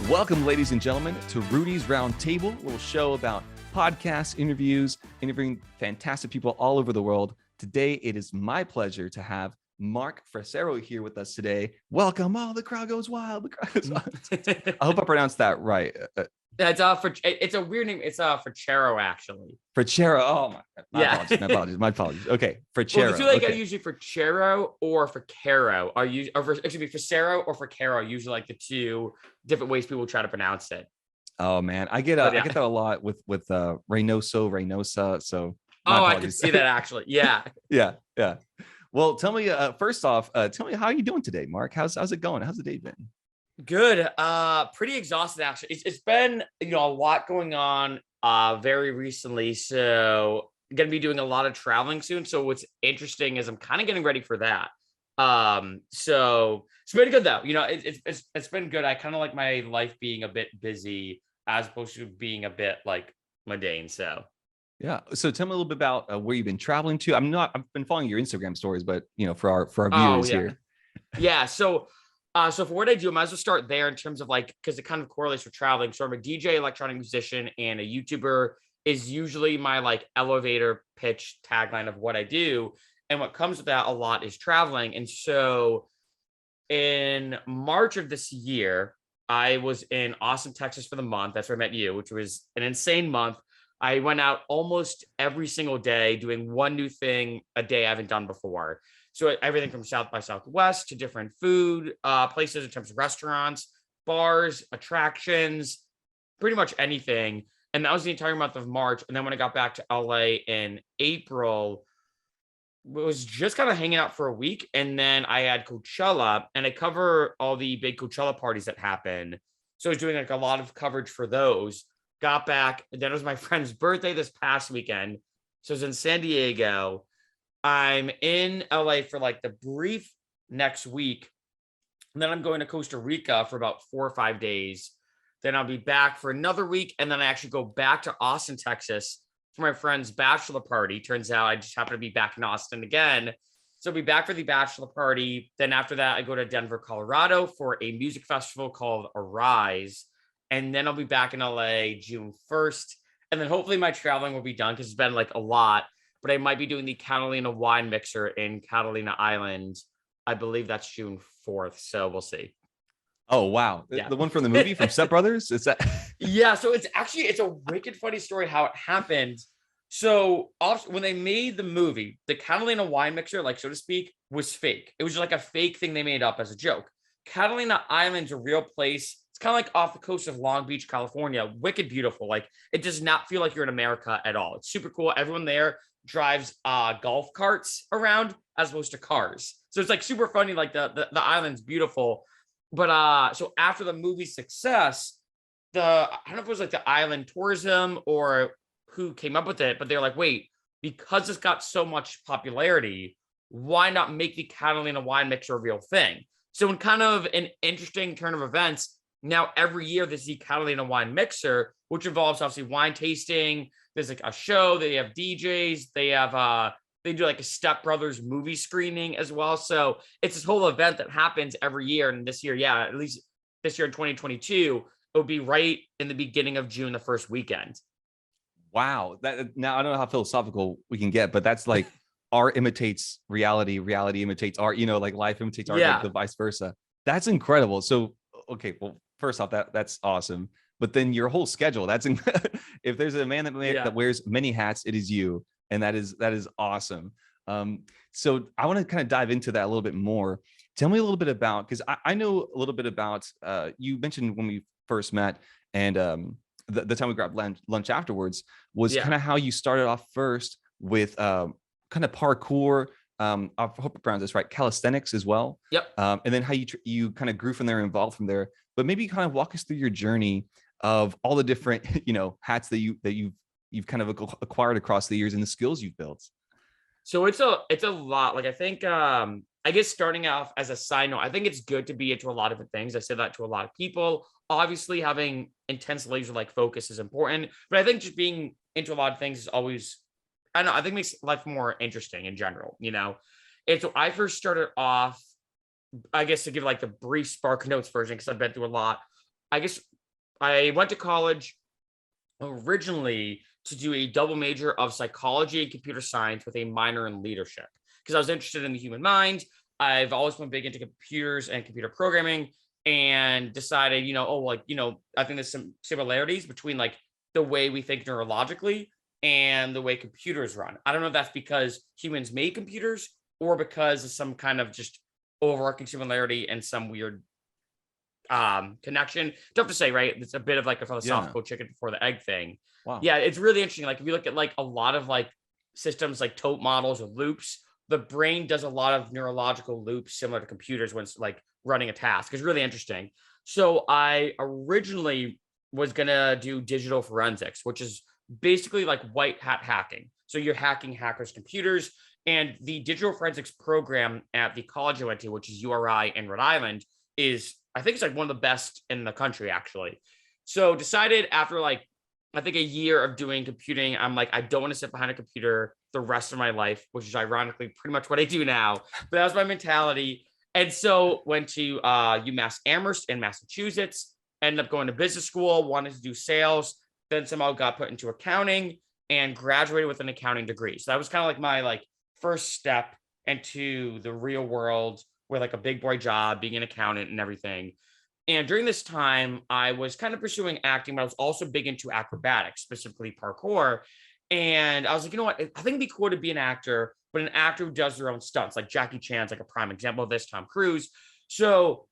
Welcome, ladies and gentlemen, to Rudy's Roundtable, a little show about podcasts, interviews, interviewing fantastic people all over the world. Today, it is my pleasure to have Marc Freccero here with us today. Welcome. Oh, the crowd goes wild. The crowd goes wild. I hope I pronounced that right. It's a weird name. It's Freccero, actually. Freccero. Oh, my Yeah. my apologies. Okay, Freccero. Well, the two like usually Freccero or Freccero are usually, Freccero or Freccero are usually like the two different ways people try to pronounce it. Oh man, I get I get that a lot with Reynosa. So I can see that actually. Yeah. yeah. Well, tell me first off, tell me how are you doing today, Marc? How's it going? How's the day been? Good. Pretty exhausted actually. It's been a lot going on very recently. So gonna be doing a lot of traveling soon. So what's interesting is I'm kind of getting ready for that. So it's been good though. It's been good. I kind of like my life being a bit busy as opposed to being a bit like mundane. So yeah. So tell me a little bit about where you've been traveling to. I've been following your Instagram stories, but for our viewers here. Yeah. So for what I do, I might as well start there in terms of because it kind of correlates with traveling. So I'm a DJ, electronic musician, and a YouTuber is usually my elevator pitch tagline of what I do. And what comes with that a lot is traveling. And so in March of this year, I was in Austin, Texas for the month. That's where I met you, which was an insane month. I went out almost every single day doing one new thing a day I haven't done before. So everything from South by Southwest to different food places in terms of restaurants, bars, attractions, pretty much anything. And that was the entire month of March. And then when I got back to LA in April, was just kind of hanging out for a week. And then I had Coachella, and I cover all the big Coachella parties that happen. So I was doing a lot of coverage for those. Got back, and then it was my friend's birthday this past weekend. So I was in San Diego. I'm in LA for the brief next week. And then I'm going to Costa Rica for about 4 or 5 days. Then I'll be back for another week. And then I actually go back to Austin, Texas for my friend's bachelor party. Turns out I just happen to be back in Austin again. So I'll be back for the bachelor party. Then after that, I go to Denver, Colorado for a music festival called Arise. And then I'll be back in LA June 1st. And then hopefully my traveling will be done because it's been a lot. But I might be doing the Catalina wine mixer in Catalina Island. I believe that's June 4th. So we'll see. Oh, wow. Yeah. The one from the movie from Step Brothers? Is that? Yeah. So it's a wicked funny story how it happened. So when they made the movie, the Catalina wine mixer, so to speak, was fake. It was just a fake thing they made up as a joke. Catalina Island's a real place. It's kind of off the coast of Long Beach, California. Wicked beautiful. It does not feel like you're in America at all. It's super cool. Everyone there drives golf carts around as opposed to cars. So it's super funny. The island's beautiful. But so after the movie's success, I don't know if it was the island tourism or who came up with it, but they're wait, because it's got so much popularity, why not make the Catalina wine mixer a real thing? So in kind of an interesting turn of events, now every year there's the Catalina wine mixer, which involves obviously wine tasting. There's a show, they have DJs, they have they do a Step Brothers movie screening as well. So it's this whole event that happens every year. And this year, at least this year in 2022, it will be right in the beginning of June, the first weekend. Wow. Now I don't know how philosophical we can get, but that's art imitates reality, reality imitates art, life imitates art, the vice versa. That's incredible. So, okay, well, first off, that's awesome. But then your whole schedule, if there's a man that wears many hats, it is you. And that is awesome. So I want to kind of dive into that a little bit more. Tell me a little bit about, because I know a little bit about, you mentioned when we first met and the time we grabbed lunch afterwards was kind of how you started off first with kind of parkour. I hope I pronounced this right, calisthenics as well. Yep. And then how you kind of grew from there, involved from there. But maybe kind of walk us through your journey of all the different, hats that you've kind of acquired across the years and the skills you've built. So it's a lot. I think, I guess starting off as a side note, I think it's good to be into a lot of different things. I say that to a lot of people. Obviously having intense laser-like focus is important, but I think just being into a lot of things is always, I don't know, I think makes life more interesting in general, And so I first started off, I guess to give the brief Spark Notes version, because I've been through a lot. I guess I went to college originally to do a double major of psychology and computer science with a minor in leadership because I was interested in the human mind. I've always been big into computers and computer programming and decided, I think there's some similarities between like the way we think neurologically and the way computers run. I don't know if that's because humans made computers or because of some kind of just overarching similarity and some weird connection. Tough to say, right? It's a bit of like a philosophical chicken before the egg thing. Wow. Yeah, it's really interesting. Like if you look at like a lot of like systems like tote models or loops, the brain does a lot of neurological loops similar to computers when it's like running a task. It's really interesting. So I originally was gonna do digital forensics, which is basically like white hat hacking. So you're hacking hackers' computers. And the digital forensics program at the college I went to, which is URI in Rhode Island, is I think it's like one of the best in the country, actually. So decided after like, I think a year of doing computing, I'm like, I don't want to sit behind a computer the rest of my life, which is ironically pretty much what I do now. But that was my mentality. And so went to UMass Amherst in Massachusetts, ended up going to business school, wanted to do sales, then somehow got put into accounting and graduated with an accounting degree. So that was kind of like my like first step into the real world with like a big boy job, being an accountant and everything. And during this time, I was kind of pursuing acting, but I was also big into acrobatics, specifically parkour. And I was like, you know what? I think it'd be cool to be an actor, but an actor who does their own stunts, like Jackie Chan's like a prime example of this, Tom Cruise. So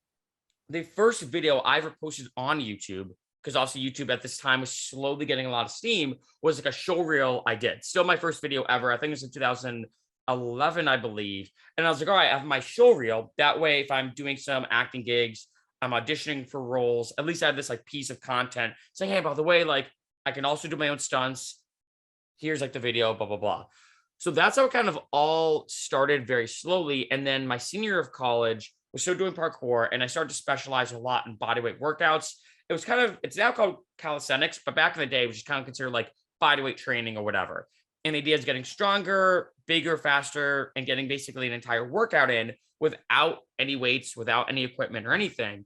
the first video I ever posted on YouTube, because also YouTube at this time was slowly getting a lot of steam, was like a show reel I did. Still my first video ever. I think it was in 2011, I believe. And I was like, all right, I have my show reel. That way, if I'm doing some acting gigs, I'm auditioning for roles, at least I have this like piece of content saying, hey, by the way, like I can also do my own stunts. Here's like the video, blah, blah, blah. So that's how it kind of all started very slowly. And then my senior year of college was still doing parkour and I started to specialize a lot in bodyweight workouts. It was kind of, it's now called calisthenics, but back in the day, it was just kind of considered like bodyweight training or whatever. And the idea is getting stronger, bigger, faster, and getting basically an entire workout in without any weights, without any equipment or anything.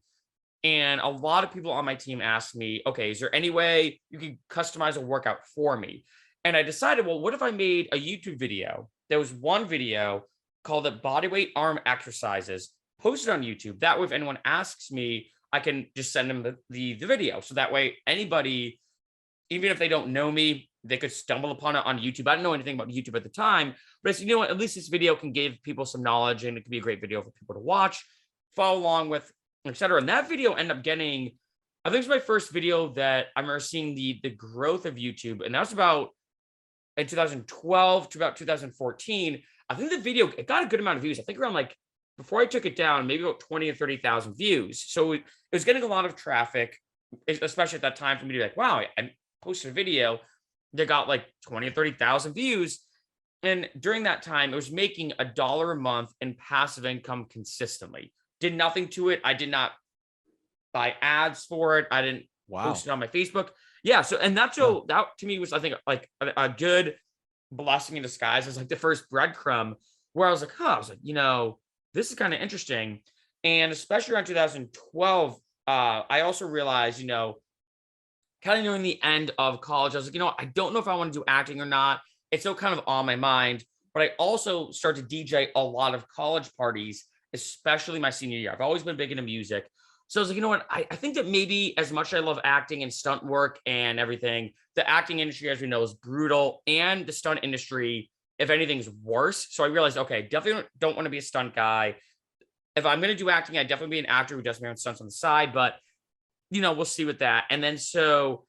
And a lot of people on my team asked me, okay, is there any way you can customize a workout for me? And I decided, well, what if I made a YouTube video? There was one video called the Bodyweight Arm Exercises posted on YouTube. That way, if anyone asks me, I can just send them the video. So that way, anybody, even if they don't know me, they could stumble upon it on YouTube. I didn't know anything about YouTube at the time, but I said, you know what, at least this video can give people some knowledge and it can be a great video for people to watch, follow along with, etc. And that video ended up getting, I think it was my first video that I remember seeing the growth of YouTube. And that was about in 2012 to about 2014. I think the video, it got a good amount of views. I think around like, before I took it down, maybe about 20 or 30,000 views. So it was getting a lot of traffic, especially at that time for me to be like, wow, I posted a video that got like 20 or 30,000 views. And during that time, it was making $1 a month in passive income consistently. Did nothing to it. I did not buy ads for it. I didn't post it on my Facebook. Yeah. So, and that's so that to me was, I think, like a good blessing in disguise. It was like the first breadcrumb where I was like, I was like, this is kind of interesting. And especially around 2012, I also realized, kind of nearing the end of college, I was like, I don't know if I want to do acting or not. It's still kind of on my mind, but I also started to DJ a lot of college parties, especially my senior year. I've always been big into music. So I was like, you know what? I think that maybe as much as I love acting and stunt work and everything, the acting industry, as we know, is brutal. And the stunt industry, if anything's worse. So I realized, okay, definitely don't want to be a stunt guy. If I'm going to do acting, I'd definitely be an actor who does my own stunts on the side, but we'll see with that. And then so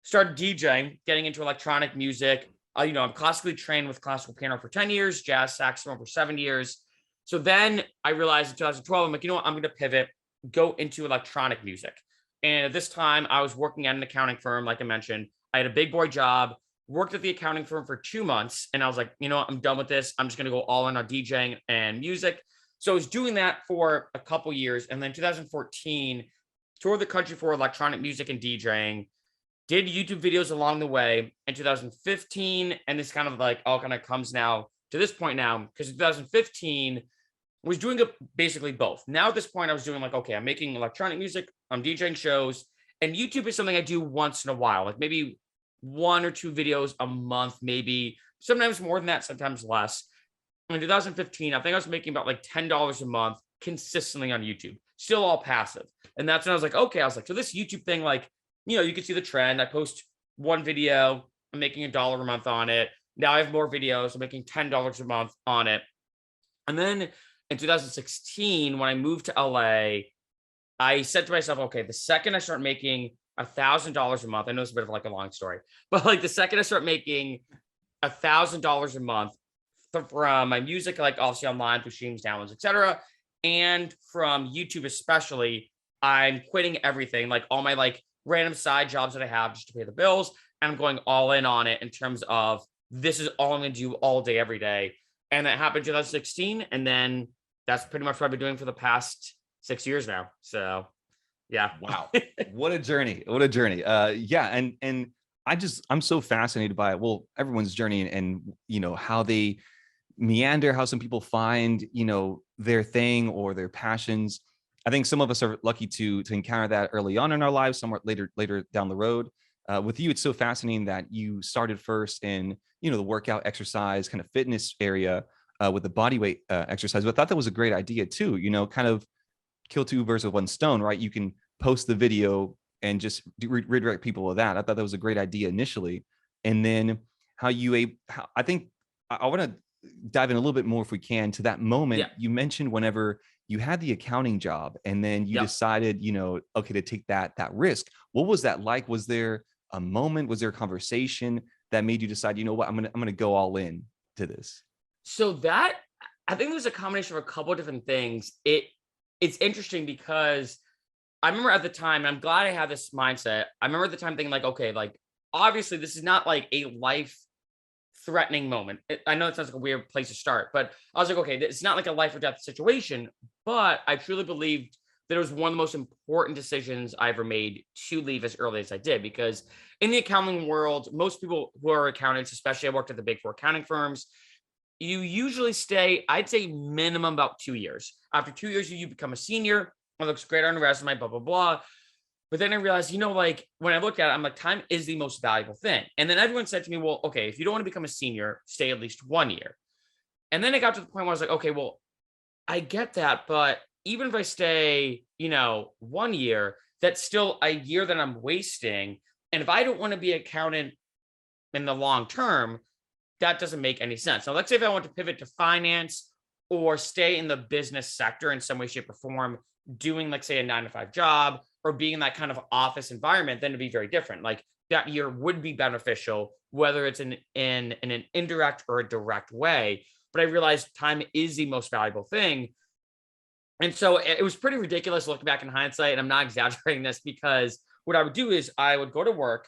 started DJing, getting into electronic music. I'm classically trained with classical piano for 10 years, jazz saxophone for 7 years. So then I realized in 2012, I'm like, I'm going to pivot, go into electronic music. And at this time I was working at an accounting firm. Like I mentioned, I had a big boy job, worked at the accounting firm for 2 months. And I was like, I'm done with this. I'm just going to go all in on DJing and music. So I was doing that for a couple years. And then 2014, toured the country for electronic music and DJing, did YouTube videos along the way in 2015. And this kind of like all kind of comes now to this point now, because in 2015, I was doing basically both. Now at this point, I was doing like, okay, I'm making electronic music, I'm DJing shows, And YouTube is something I do once in a while, like maybe 1 or 2 videos a month, maybe sometimes more than that, sometimes less. In 2015, I think I was making about like $10 a month consistently on YouTube, still all passive. And that's when I was like, okay, I was like, so this YouTube thing, like, you can see the trend. I post one video, I'm making $1 a month on it. Now I have more videos, I'm making $10 a month on it. And then in 2016, when I moved to LA, I said to myself, okay, the second I start making $1,000 a month, I know it's a bit of like a long story, but like the second I start making $1,000 a month from my music, like obviously online through streams, downloads, etc., and from YouTube especially, I'm quitting everything, like all my like random side jobs that I have just to pay the bills, and I'm going all in on it in terms of this is all I'm going to do all day, every day. And that happened in 2016, and then that's pretty much what I've been doing for the past 6 years now. So, yeah. Wow, what a journey! What a journey! Yeah, and I'm so fascinated by it. Well, everyone's journey, and how they meander, how some people find their thing or their passions. I think some of us are lucky to encounter that early on in our lives, somewhat later down the road. With you, it's so fascinating that you started first in the workout, exercise, kind of fitness area with the body weight exercise. But I thought that was a great idea too. Kind of kill two birds with one stone, right? You can post the video and just redirect people with that. I thought that was a great idea initially, and then I think I want to dive in a little bit more if we can to that moment. Yeah. You mentioned whenever you had the accounting job and then you decided, okay, to take that risk. What was that like? Was there a moment? Was there a conversation that made you decide, you know what, I'm gonna go all in to this? So that, I think there's a combination of a couple of different things. It's interesting because I remember at the time, and I'm glad I had this mindset. I remember at the time thinking like, okay, like obviously this is not like a life threatening moment. I know it sounds like a weird place to start, but I was like, okay, it's not like a life or death situation, but I truly believed that it was one of the most important decisions I ever made to leave as early as I did. Because in the accounting world, most people who are accountants, especially I worked at the big 4 accounting firms, you usually stay, I'd say minimum about 2 years. After 2 years, you become a senior. It looks great on the resume, blah, blah, blah. But then I realized, like when I looked at it, I'm like, time is the most valuable thing. And then everyone said to me, well, okay, if you don't want to become a senior, stay at least 1 year. And then I got to the point where I was like, okay, well, I get that. But even if I stay, 1 year, that's still a year that I'm wasting. And if I don't want to be an accountant in the long term, that doesn't make any sense. Now, let's say if I want to pivot to finance or stay in the business sector in some way, shape, or form, doing like say a 9-to-5 job or being in that kind of office environment, then it'd be very different. Like that year would be beneficial, whether it's in an indirect or a direct way. But I realized time is the most valuable thing. And so it was pretty ridiculous looking back in hindsight. And I'm not exaggerating this, because what I would do is I would go to work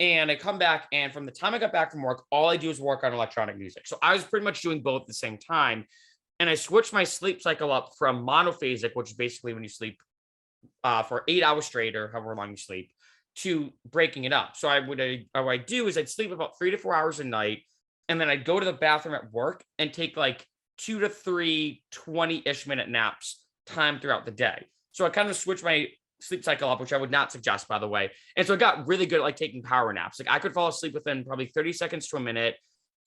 and I come back, and from the time I got back from work, all I do is work on electronic music. So I was pretty much doing both at the same time. And I switched my sleep cycle up from monophasic, which is basically when you sleep for 8 hours straight or however long you sleep, to breaking it up. So what I do is I'd sleep about 3 to 4 hours a night, and then I'd go to the bathroom at work and take like 2 to 3 20-ish minute naps time throughout the day. So I kind of switched my sleep cycle up, which I would not suggest, by the way. And so I got really good at like taking power naps. Like I could fall asleep within probably 30 seconds to a minute.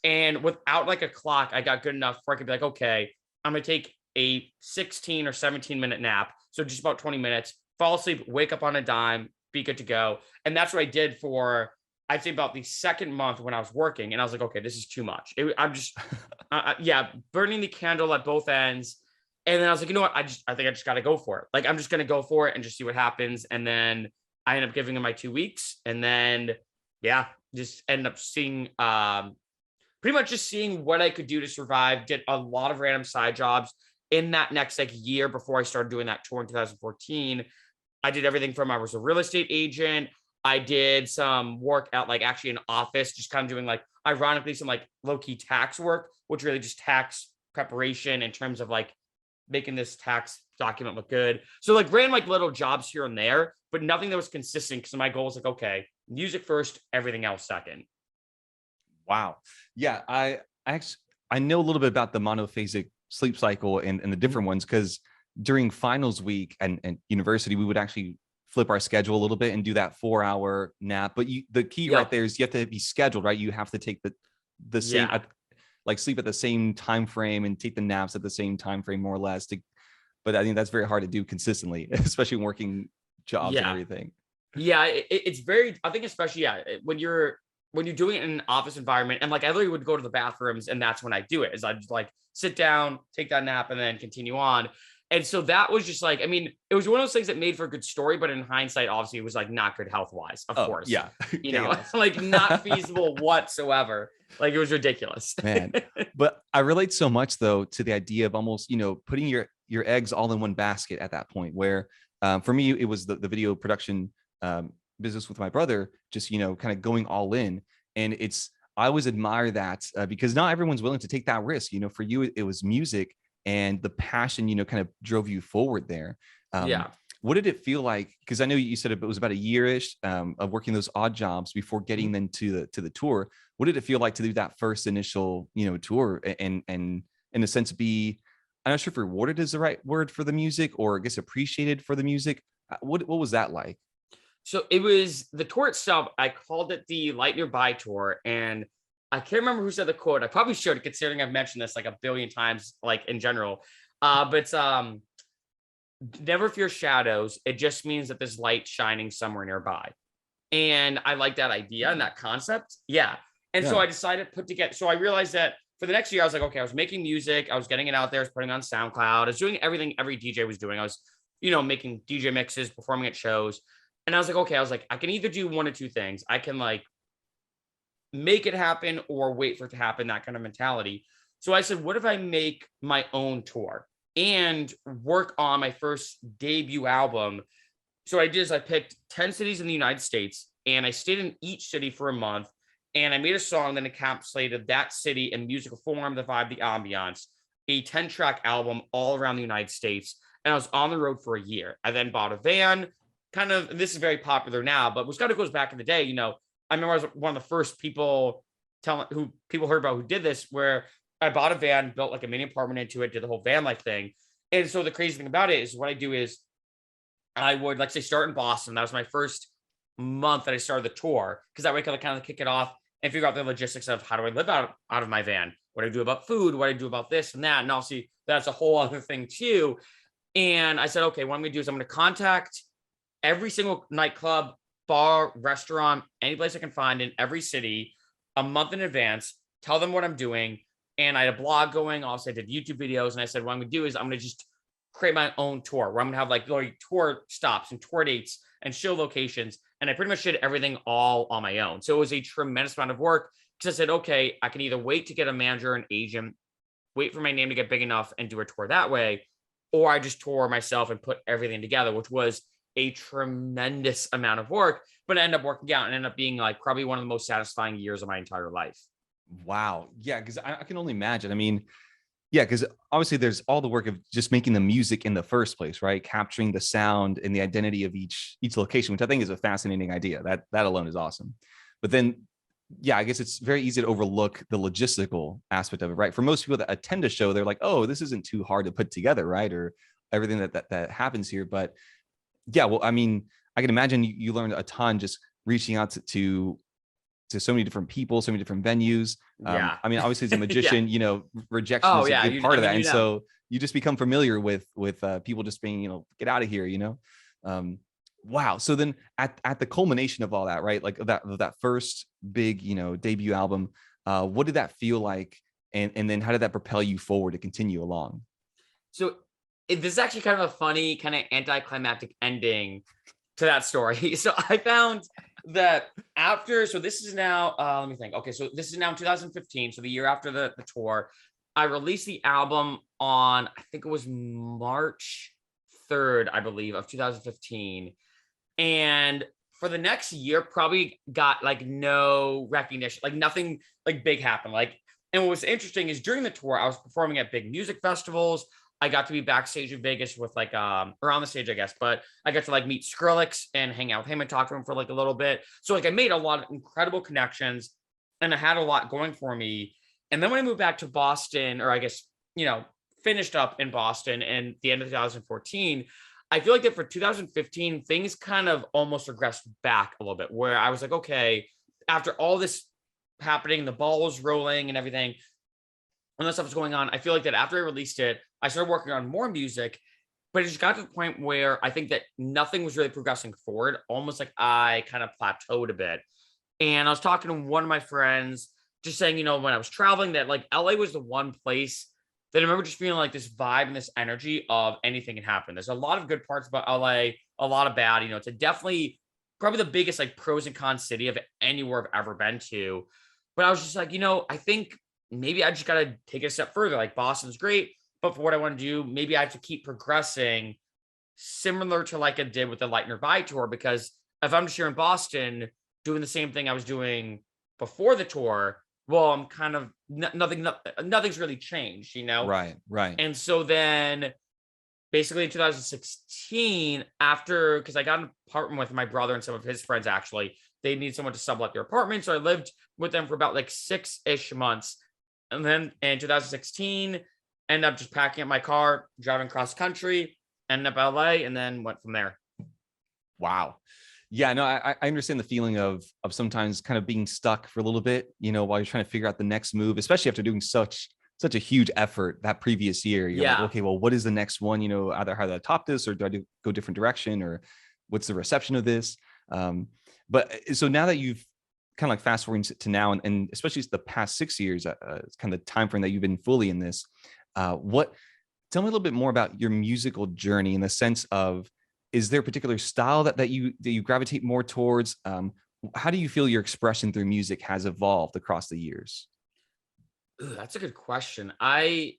And without like a clock, I got good enough where I could be like, okay, I'm going to take a 16 or 17 minute nap. So just about 20 minutes, fall asleep, wake up on a dime, be good to go. And that's what I did for, I'd say about the second month when I was working. And I was like, okay, this is too much. I'm just, burning the candle at both ends. And then I was like, you know what? I think I just got to go for it. Like, I'm just going to go for it and just see what happens. And then I end up giving him my 2 weeks. And then, just end up seeing, pretty much just seeing what I could do to survive. Did a lot of random side jobs in that next like year before I started doing that tour in 2014. I did everything from, I was a real estate agent. I did some work at like actually an office, just kind of doing like, ironically, some like low-key tax work, which really just tax preparation in terms of like making this tax document look good. So like ran like little jobs here and there, but nothing that was consistent, because my goal was like, okay, music first, everything else second. Wow. Yeah. I know a little bit about the monophasic sleep cycle and the different ones, because during finals week and university, we would actually flip our schedule a little bit and do that 4-hour nap. But the key right there is you have to be scheduled, right? You have to take the same, like sleep at the same time frame and take the naps at the same time frame, more or less. But I think that's very hard to do consistently, especially working jobs and everything. Yeah, it's very, I think especially, when you're doing it in an office environment, and like I literally would go to the bathrooms and that's when I do it, is I just like sit down, take that nap, and then continue on. And so that was just like, I mean, it was one of those things that made for a good story, but in hindsight, obviously it was like not good health wise, of course. Yeah. You know, like not feasible whatsoever. Like it was ridiculous. Man. But I relate so much though to the idea of almost, putting your eggs all in one basket at that point where for me, it was the video production business with my brother, just, kind of going all in. And I always admire that because not everyone's willing to take that risk. For you, it was music and the passion, kind of drove you forward there. What did it feel like? Because I know you said it was about a year-ish of working those odd jobs before getting then to the tour. What did it feel like to do that first initial, tour and in a sense I'm not sure if rewarded is the right word for the music, or I guess appreciated for the music. What was that like? So it was the tour itself. I called it the Light Nearby tour, and I can't remember who said the quote. I probably should, considering I've mentioned this like a billion times, like in general. But never fear shadows. It just means that there's light shining somewhere nearby. And I like that idea and that concept. Yeah. And so I decided to put together. So I realized that for the next year, I was like, okay, I was making music. I was getting it out there. I was putting it on SoundCloud. I was doing everything every DJ was doing. I was, making DJ mixes, performing at shows. And I was like, I can either do one of two things. I can like make it happen or wait for it to happen, that kind of mentality. So I said, what if I make my own tour and work on my first debut album? So I picked 10 cities in the United States, and I stayed in each city for a month, and I made a song that encapsulated that city in musical form, the vibe, the ambiance, a 10-track album all around the United States. And I was on the road for a year. I then bought a van, this is very popular now, but which kind of goes back in the day. I remember I was one of the first people who people heard about who did this, where I bought a van, built like a mini apartment into it, did the whole van life thing. And so the crazy thing about it is what I do is I would, like, say, start in Boston. That was my first month that I started the tour, because that way I could kind of kick it off and figure out the logistics of how do I live out of my van, what do I do about food, what do I do about this and that. And obviously that's a whole other thing too. And I said, okay, what I'm going to do is I'm going to contact every single nightclub, bar, restaurant, any place I can find in every city a month in advance, tell them what I'm doing. And I had a blog going. Also, I did YouTube videos. And I said, what I'm going to do is I'm going to just create my own tour where I'm going to have like tour stops and tour dates and show locations. And I pretty much did everything all on my own. So it was a tremendous amount of work, because I said, okay, I can either wait to get a manager, an agent, wait for my name to get big enough and do a tour that way, or I just tour myself and put everything together, which was a tremendous amount of work, but it ended up working out and ended up being like probably one of the most satisfying years of my entire life. Wow. Yeah. Cause I can only imagine. I mean, yeah, because obviously there's all the work of just making the music in the first place, right? Capturing the sound and the identity of each location, which I think is a fascinating idea. That alone is awesome. But then, yeah, I guess it's very easy to overlook the logistical aspect of it, right? For most people that attend a show, they're like, oh, this isn't too hard to put together, right? Or everything that happens here. But yeah, well, I mean, I can imagine you learned a ton just reaching out to so many different people, so many different venues. Yeah. I mean, obviously as a magician, rejection is a big part of that. And so you just become familiar with people just being, get out of here, wow. So then at the culmination of all that, right? Like that first big, debut album, what did that feel like? And then how did that propel you forward to continue along? So this is actually kind of a funny, kind of anticlimactic ending to that story. So I found that so this is now, let me think. Okay, so this is now in 2015. So the year after the tour, I released the album on, I think it was March 3rd, I believe, of 2015. And for the next year, probably got like no recognition, like nothing like big happened. And what was interesting is during the tour, I was performing at big music festivals. I got to be backstage in Vegas with or on the stage, I guess, but I got to like meet Skrillex and hang out with him and talk to him for like a little bit. So I made a lot of incredible connections and I had a lot going for me. And then when I moved back to Boston, or I guess, finished up in Boston in the end of 2014, I feel like that for 2015, things kind of almost regressed back a little bit, where I was like, okay, after all this happening, the ball was rolling and everything, and that stuff was going on, I feel like that after I released it, I started working on more music, but it just got to the point where I think that nothing was really progressing forward, almost like I kind of plateaued a bit. And I was talking to one of my friends, just saying, when I was traveling, that like LA was the one place that I remember just feeling like this vibe and this energy of anything can happen. There's a lot of good parts about LA, a lot of bad. It's a definitely probably the biggest like pros and cons city of anywhere I've ever been to. But I was just like, I think maybe I just got to take it a step further. Like Boston's great, but for what I want to do, maybe I have to keep progressing similar to like I did with the Lightner By tour, because if I'm just here in Boston doing the same thing I was doing before the tour, well, I'm kind of nothing's really changed, Right. And so then basically in 2016, because I got an apartment with my brother and some of his friends, actually, they need someone to sublet their apartment. So I lived with them for about like 6-ish months. And then in 2016, ended up just packing up my car, driving cross country, ended up LA, and then went from there. Wow. Yeah, no, I understand the feeling of sometimes kind of being stuck for a little bit, while you're trying to figure out the next move, especially after doing such a huge effort that previous year. You're like, okay, well, what is the next one? Either how do I top this, or do I go different direction, or what's the reception of this? But so now that you've kind of like fast forwarding to now, and especially the past 6 years, it's kind of the time frame that you've been fully in this. Tell me a little bit more about your musical journey, in the sense of, is there a particular style that you gravitate more towards? How do you feel your expression through music has evolved across the years? Ooh, that's a good question. I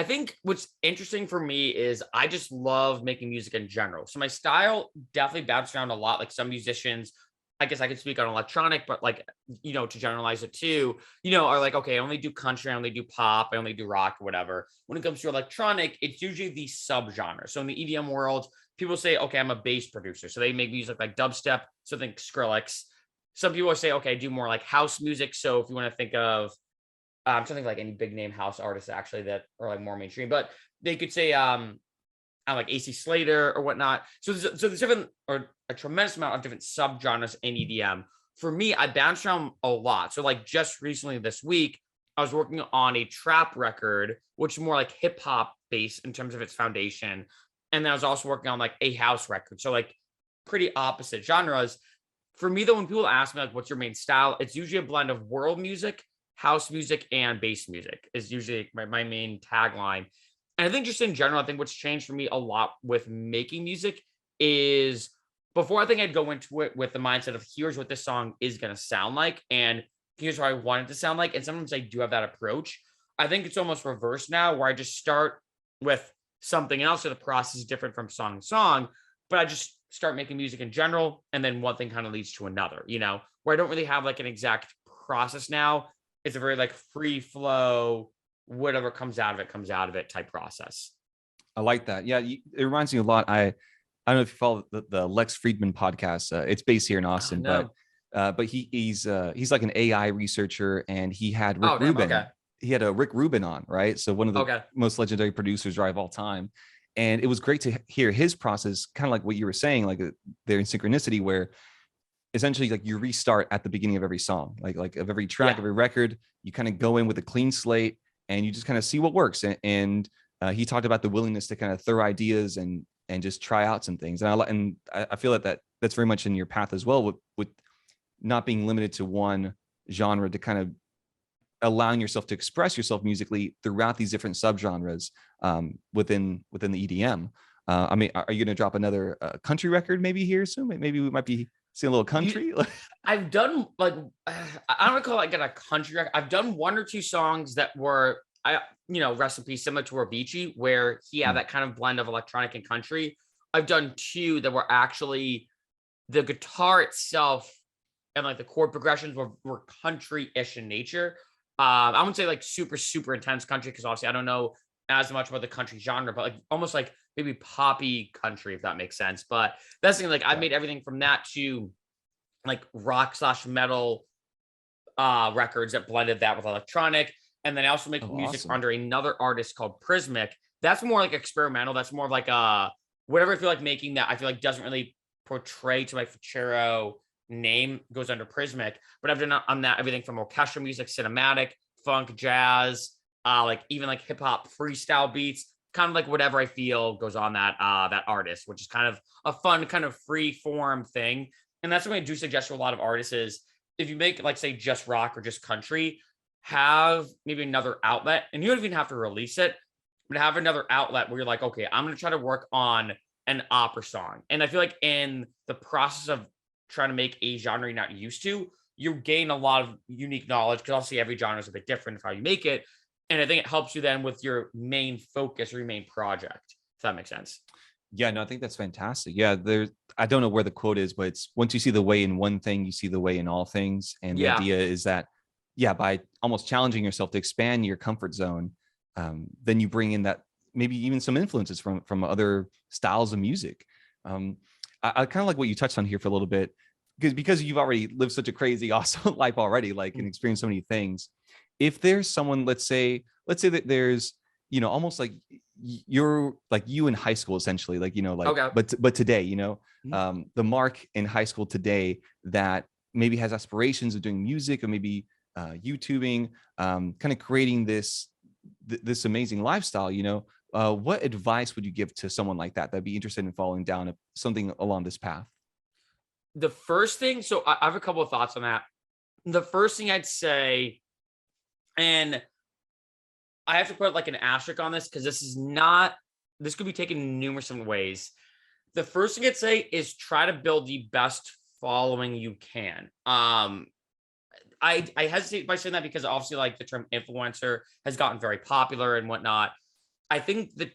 think what's interesting for me is I just love making music in general. So my style definitely bounces around a lot. Like some musicians, I guess I could speak on electronic, but like, to generalize it too, are like, okay, I only do country, I only do pop, I only do rock or whatever. When it comes to electronic, it's usually the subgenre. So in the EDM world, people say, okay, I'm a bass producer. So they make music like dubstep. So think Skrillex. Some people say, okay, I do more like house music. So if you want to think of, I'm trying to think of like any big name house artists actually that are like more mainstream, but they could say, I'm like AC Slater or whatnot. So there's different, or a tremendous amount of different subgenres in EDM. For me, I bounce around a lot. So like just recently this week, I was working on a trap record, which is more like hip hop based in terms of its foundation. And then I was also working on like a house record. So like pretty opposite genres. For me though, when people ask me like, what's your main style? It's usually a blend of world music, house music, and bass music is usually my main tagline. And I think just in general, I think what's changed for me a lot with making music is, before I think I'd go into it with the mindset of here's what this song is going to sound like, and here's what I want it to sound like. And sometimes I do have that approach. I think it's almost reversed now, where I just start with something else, so the process is different from song to song, but I just start making music in general. And then one thing kind of leads to another, where I don't really have like an exact process now. It's a very like free flow, whatever comes out of it type process. I like that. Yeah, it reminds me a lot. I don't know if you follow the Lex Friedman podcast. It's based here in Austin, No. but he's like an AI researcher, and he had Rick Rubin. Okay. He had a Rick Rubin on, right? So one of the most legendary producers of all time. And it was great to hear his process, kind of like what you were saying, like they're in synchronicity, where essentially like you restart at the beginning of every song, like of every track, every record. You kind of go in with a clean slate, and you just kind of see what works. And he talked about the willingness to kind of throw ideas and just try out some things. And I feel that's very much in your path as well, with not being limited to one genre, to kind of allowing yourself to express yourself musically throughout these different subgenres within the EDM. I mean, are you going to drop another country record maybe here soon? Maybe we might be seeing a little country. I've done like, I don't call it like a country record. I've done 1 or 2 songs that were, recipe similar to Avicii, where he had that kind of blend of electronic and country. I've done 2 that were actually the guitar itself and like the chord progressions were country-ish in nature. I wouldn't say like super, super intense country, because obviously I don't know as much about the country genre, but like almost like maybe poppy country, if that makes sense. But that's the thing, like I've made everything from that to like rock/metal records that blended that with electronic. And then I also make music under another artist called Prismic. That's more like experimental. That's more of like a whatever I feel like making that I feel like doesn't really portray to my Freccero name goes under Prismic. But I've done on that everything from orchestral music, cinematic, funk, jazz, like even like hip hop freestyle beats, kind of like whatever I feel goes on that artist, which is kind of a fun kind of free form thing. And that's what I do suggest to a lot of artists is if you make like say just rock or just country, have maybe another outlet, and you don't even have to release it, but have another outlet where you're like, okay, I'm going to try to work on an opera song. And I feel like in the process of trying to make a genre you're not used to, you gain a lot of unique knowledge because obviously every genre is a bit different of how you make it. And I think it helps you then with your main focus or your main project, if that makes sense. Yeah, no, I think that's fantastic. Yeah, I don't know where the quote is, but it's once you see the way in one thing, you see the way in all things. And the idea is that, yeah, by almost challenging yourself to expand your comfort zone, then you bring in that maybe even some influences from other styles of music. I kind of like what you touched on here for a little bit, because you've already lived such a crazy, awesome life already, like, and experienced so many things. If there's someone, let's say that there's, almost like you're like you in high school, essentially, like, like, Okay. but today, the Marc in high school today that maybe has aspirations of doing music or maybe YouTubing, kind of creating this amazing lifestyle, what advice would you give to someone like that that'd be interested in following down something along this path? The first thing, so I have a couple of thoughts on that. The first thing I'd say, and I have to put like an asterisk on this because this could be taken in numerous different ways. The first thing I'd say is try to build the best following you can. I hesitate by saying that because obviously like the term influencer has gotten very popular and whatnot. I think that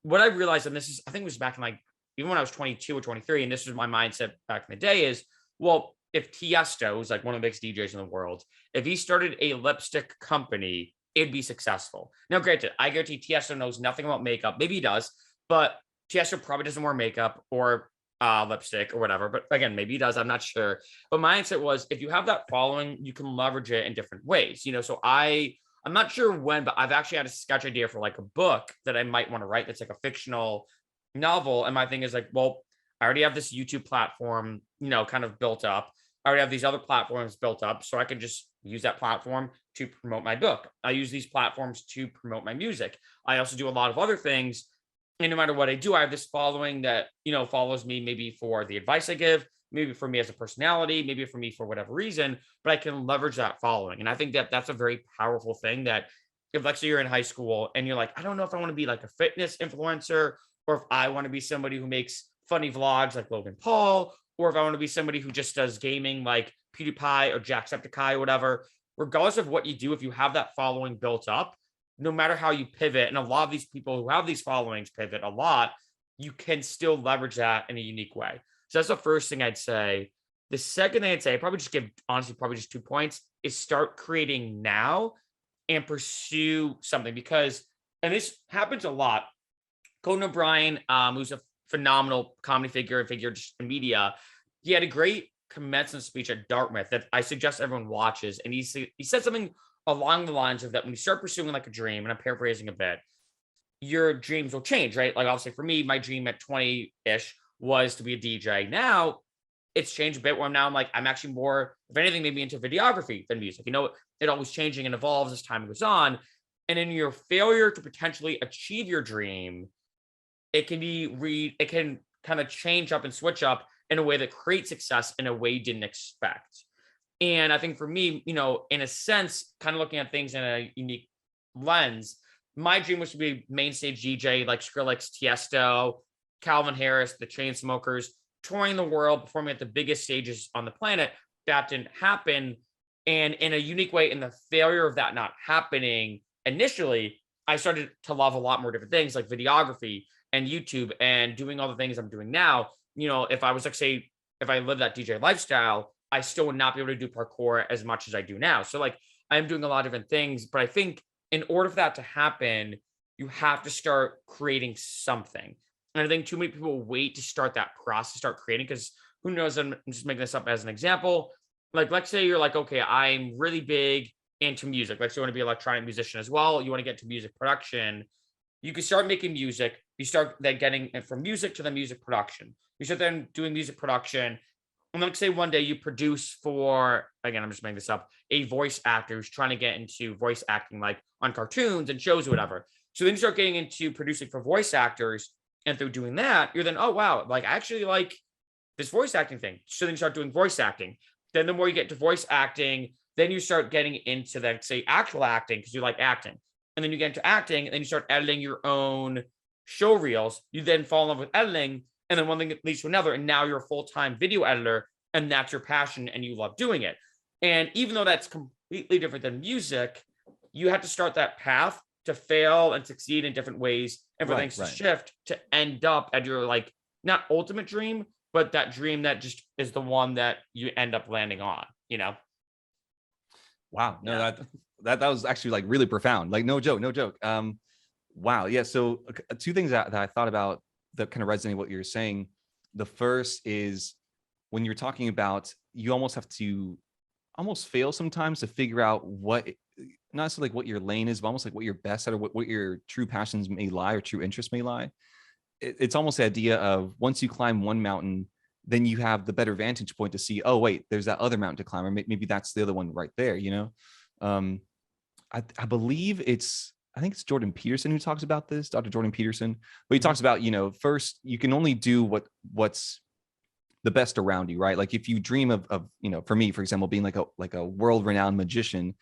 what I realized, and I think it was back in like, even when I was 22 or 23, and this was my mindset back in the day is, well, if Tiesto is like one of the biggest DJs in the world, if he started a lipstick company, it'd be successful. Now, granted, I guarantee Tiesto knows nothing about makeup. Maybe he does, but Tiesto probably doesn't wear makeup or lipstick or whatever. But again, maybe he does. I'm not sure. But my mindset was, if you have that following, you can leverage it in different ways. So I'm not sure when, but I've actually had a sketch idea for like a book that I might want to write. That's like a fictional novel. And my thing is like, well, I already have this YouTube platform, kind of built up. I already have these other platforms built up, so I can just use that platform to promote my book. I use these platforms to promote my music. I also do a lot of other things. And no matter what I do, I have this following that, follows me maybe for the advice I give, maybe for me as a personality, maybe for me for whatever reason, but I can leverage that following. And I think that that's a very powerful thing that if let's say you're in high school and you're like, I don't know if I want to be like a fitness influencer or if I want to be somebody who makes funny vlogs like Logan Paul, or if I want to be somebody who just does gaming like PewDiePie or Jacksepticeye or whatever, regardless of what you do, if you have that following built up, no matter how you pivot, and a lot of these people who have these followings pivot a lot, you can still leverage that in a unique way. So that's the first thing I'd say. The second thing I'd say, probably just 2 points, is start creating now and pursue something because, and this happens a lot. Conan O'Brien, who's a phenomenal comedy figure and figure in media, he had a great commencement speech at Dartmouth that I suggest everyone watches. And he said something along the lines of that when you start pursuing like a dream, and I'm paraphrasing a bit, your dreams will change, right? Like obviously for me, my dream at 20-ish was to be a DJ. Now it's changed a bit where I'm like, I'm actually more, if anything, maybe into videography than music. It always changing and evolves as time goes on. And in your failure to potentially achieve your dream, it can kind of change up and switch up in a way that creates success in a way you didn't expect. And I think for me, in a sense, kind of looking at things in a unique lens, my dream was to be main stage DJ like Skrillex, Tiesto, Calvin Harris, the Chainsmokers, touring the world, performing at the biggest stages on the planet. That didn't happen. And in a unique way, in the failure of that not happening initially, I started to love a lot more different things like videography and YouTube and doing all the things I'm doing now. If I was like, say, if I lived that DJ lifestyle, I still would not be able to do parkour as much as I do now. So like I'm doing a lot of different things, but I think in order for that to happen, you have to start creating something. And I think too many people wait to start that process, start creating, because who knows, I'm just making this up as an example. Like, let's say you're like, okay, I'm really big into music. Let's say you want to be an electronic musician as well. You want to get to music production. you can start making music. You start then getting it from music to the music production. You start then doing music production. And let's say one day you produce for, again, I'm just making this up, a voice actor who's trying to get into voice acting, like on cartoons and shows or whatever. So then you start getting into producing for voice actors. And through doing that, you're then, oh, wow, like I actually like this voice acting thing. So then you start doing voice acting. Then the more you get to voice acting, then you start getting into that, say, actual acting because you like acting. And then you get into acting, and then you start editing your own show reels. You then fall in love with editing, and then one thing leads to another, and now you're a full-time video editor, and that's your passion, and you love doing it. And even though that's completely different than music, you have to start that path to fail and succeed in different ways, and for things to shift to end up at your, like, not ultimate dream, but that dream that just is the one that you end up landing on, you know? Wow. No, that was actually like really profound. Like no joke. Wow. Yeah. So two things that I thought about that kind of resonate what you're saying. The first is when you're talking about, you almost have to almost fail sometimes to figure out what, not necessarily like what your lane is, but almost like what you're best at or what your true passions may lie or true interests may lie. It's almost the idea of once you climb one mountain, then you have the better vantage point to see, oh, wait, there's that other mountain to climb, or maybe that's the other one right there, you know? I believe I think it's Jordan Peterson who talks about this, Dr. Jordan Peterson, but he talks about, you know, first you can only do what's the best around you, right? Like if you dream of, you know, for me, for example, being like a world-renowned magician,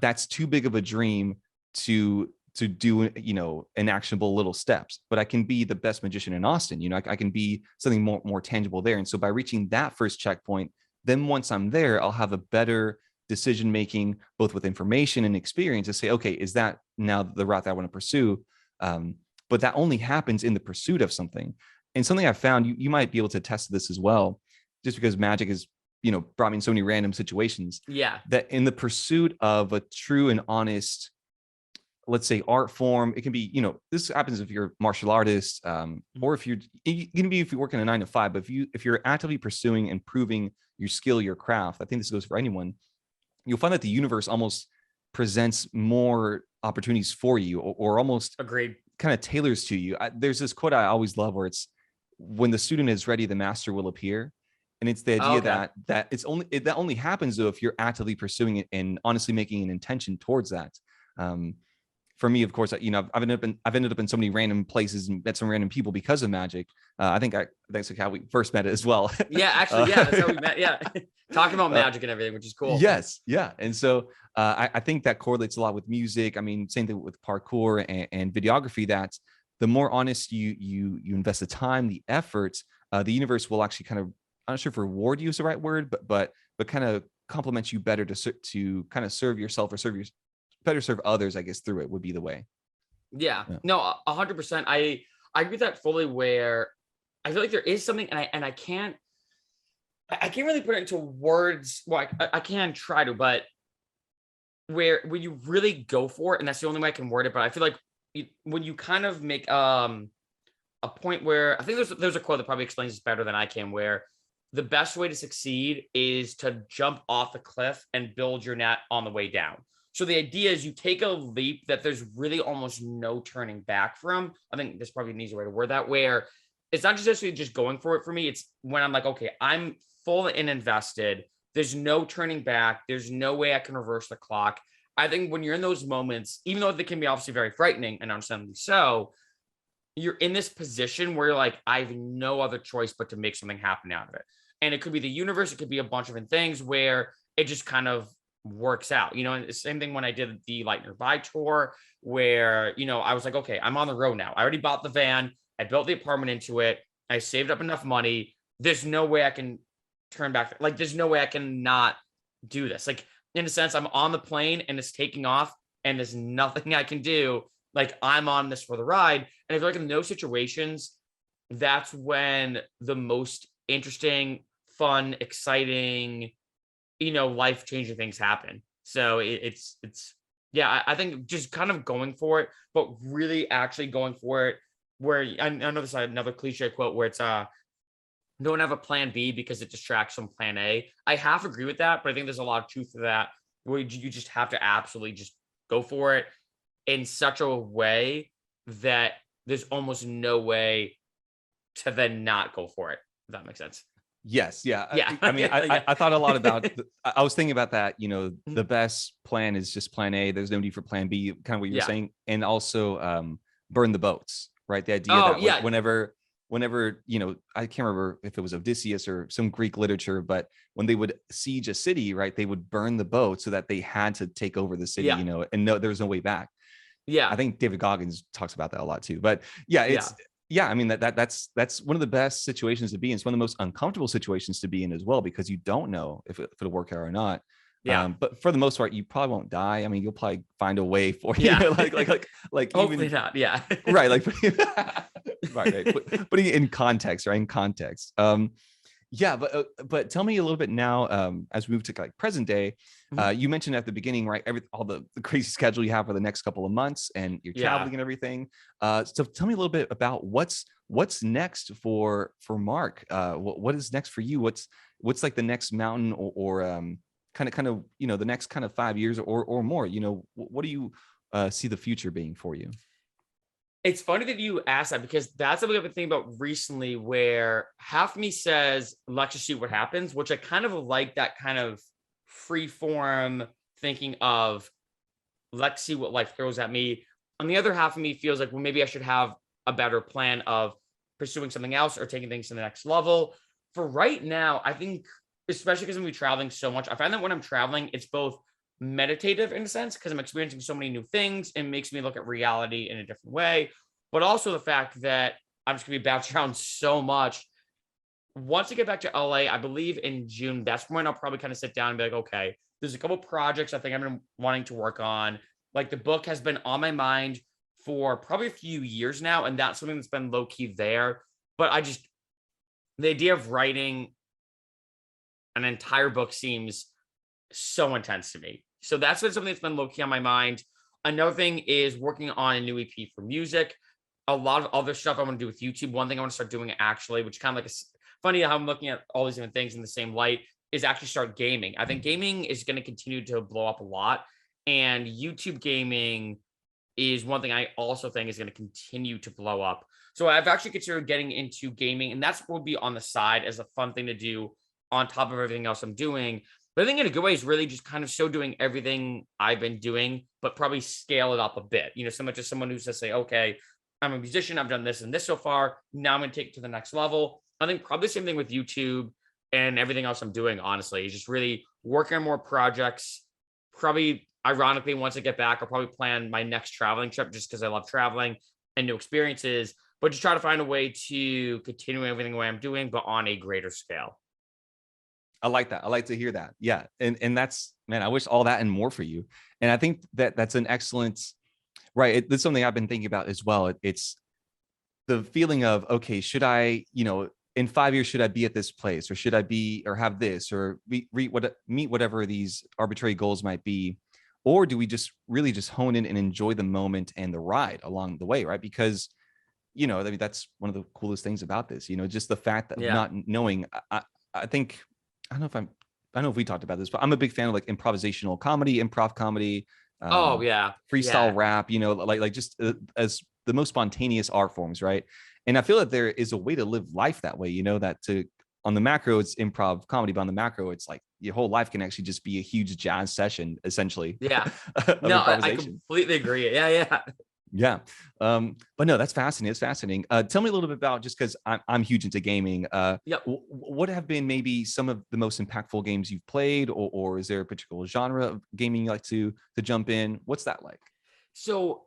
that's too big of a dream to do, you know, an actionable little steps, but I can be the best magician in Austin. You know, I can be something more tangible there. And so by reaching that first checkpoint, then once I'm there, I'll have a better decision-making, both with information and experience to say, okay, is that now the route that I want to pursue? But that only happens in the pursuit of something. And something I found, you might be able to test this as well, just because magic has, you know, brought me in so many random situations. Yeah. That in the pursuit of a true and honest, let's say, art form, it can be, you know, this happens if you're a martial artist, or if you're working a 9 to 5, but if you're actively pursuing and improving your skill, your craft, I think this goes for anyone, you'll find that the universe almost presents more opportunities for you, or almost agreed, kind of tailors to you. There's this quote I always love where it's, when the student is ready, the master will appear. And it's the idea that that only happens though if you're actively pursuing it and honestly making an intention towards that. For me, of course, you know, I've ended up in so many random places and met some random people because of magic. I think that's how we first met as well. Yeah, actually, yeah, that's how we met. Yeah, talking about magic and everything, which is cool. Yes, yeah, and so I think that correlates a lot with music. I mean, same thing with parkour and videography. That the more honest you invest the time, the effort, the universe will actually kind of, I'm not sure if reward you is the right word, but kind of compliments you better to kind of serve yourself or better serve others, I guess, through it would be the way. Yeah. No, 100%. I agree with that fully, where I feel like there is something, and I can't really put it into words. Well, I can try to, but where you really go for it, and that's the only way I can word it. But I feel like when you kind of make a point where, I think there's a quote that probably explains this better than I can, where the best way to succeed is to jump off the cliff and build your net on the way down. So the idea is you take a leap that there's really almost no turning back from. I think this probably needs a way to word that, where it's not just going for it for me. It's when I'm like, okay, I'm full and invested. There's no turning back. There's no way I can reverse the clock. I think when you're in those moments, even though they can be obviously very frightening and understandably so, you're in this position where you're like, I have no other choice but to make something happen out of it. And it could be the universe. It could be a bunch of different things where it just kind of works out, you know. And the same thing when I did the Light Your Vibe tour, where, you know, I was like, okay, I'm on the road now. I already bought the van. I built the apartment into it. I saved up enough money. There's no way I can turn back. Like, there's no way I can not do this. Like, in a sense, I'm on the plane and it's taking off and there's nothing I can do. Like, I'm on this for the ride. And I feel like in those situations, that's when the most interesting, fun, exciting, you know, life-changing things happen. So it's yeah, I think just kind of going for it, but really actually going for it, where I know this is another cliche quote where it's don't have a plan B because it distracts from plan A. I half agree with that, but I think there's a lot of truth to that, where you just have to absolutely just go for it in such a way that there's almost no way to then not go for it. If that makes sense. Yes. Yeah. Yeah. I mean, I thought a lot about, I was thinking about that, the Mhm. best plan is just plan A. There's no need for plan B, kind of what you were Yeah. saying. And also burn the boats, right? The idea Oh, that yeah. whenever, I can't remember if it was Odysseus or some Greek literature, but when they would siege a city, right, they would burn the boat so that they had to take over the city, Yeah. and no, there was no way back. I Yeah. think David Goggins talks about that a lot too. But yeah, Yeah. I mean that's one of the best situations to be in. It's one of the most uncomfortable situations to be in as well, because you don't know if it'll work out or not. Yeah. But for the most part, you probably won't die. I mean, you'll probably find a way for Yeah. like Hopefully even not. Yeah. right, like right. Putting it in context, right? In context. Yeah, but tell me a little bit now, as we move to like present day. Mhm. You mentioned at the beginning, right? All the crazy schedule you have for the next couple of months, and you're Yeah. traveling and everything. So tell me a little bit about what's next for Marc. What is next for you? What's like the next mountain, or kind of the next kind of 5 years or more? What do you see the future being for you? It's funny that you asked that, because that's something I've been thinking about recently, where half of me says, let's just see what happens, which I kind of like, that kind of free form thinking of, let's see what life throws at me. On the other half of me feels like, well, maybe I should have a better plan of pursuing something else or taking things to the next level. For right now, I think, especially because I'm gonna be traveling so much, I find that when I'm traveling, it's both meditative in a sense, because I'm experiencing so many new things and makes me look at reality in a different way. But also the fact that I'm just gonna be bouncing around so much. Once I get back to LA, I believe in June, that's when I'll probably kind of sit down and be like, okay, there's a couple projects I think I've been wanting to work on. Like the book has been on my mind for probably a few years now, and that's something that's been low key there. But the idea of writing an entire book seems so intense to me. So that's been something that's been low key on my mind. Another thing is working on a new EP for music. A lot of other stuff I want to do with YouTube. One thing I want to start doing actually, which kind of like funny how I'm looking at all these different things in the same light, is actually start gaming. I think gaming is going to continue to blow up a lot, and YouTube gaming is one thing I also think is going to continue to blow up. So I've actually considered getting into gaming, and that's will be on the side as a fun thing to do on top of everything else I'm doing. But I think in a good way is really just kind of still doing everything I've been doing, but probably scale it up a bit. So much as someone who's just say, okay, I'm a musician, I've done this and this so far. Now I'm going to take it to the next level. I think probably the same thing with YouTube and everything else I'm doing, honestly, is just really working on more projects. Probably, ironically, once I get back, I'll probably plan my next traveling trip just because I love traveling and new experiences, but just try to find a way to continue everything the way I'm doing, but on a greater scale. I like that. I like to hear that. Yeah. And that's, man, I wish all that and more for you. And I think that that's an excellent, right. That's something I've been thinking about as well. It's the feeling of, okay, should I, in 5 years, should I be at this place, or should I be, or have this, or meet whatever these arbitrary goals might be? Or do we just really just hone in and enjoy the moment and the ride along the way? Right. Because, I mean, that's one of the coolest things about this, just the fact that Yeah. not knowing, I think, I don't know if we talked about this, but I'm a big fan of like improvisational comedy, improv comedy, Oh, yeah. freestyle Yeah. rap, like just as the most spontaneous art forms, right? And I feel that there is a way to live life that way, that on the macro, it's improv comedy, but on the macro, it's like your whole life can actually just be a huge jazz session, essentially, Yeah. of No, I improvisation. completely agree. Yeah. Yeah. Yeah. But no, that's fascinating. It's fascinating. Tell me a little bit about, just because I'm huge into gaming. Yep. What have been maybe some of the most impactful games you've played, or is there a particular genre of gaming you like to jump in? What's that like? So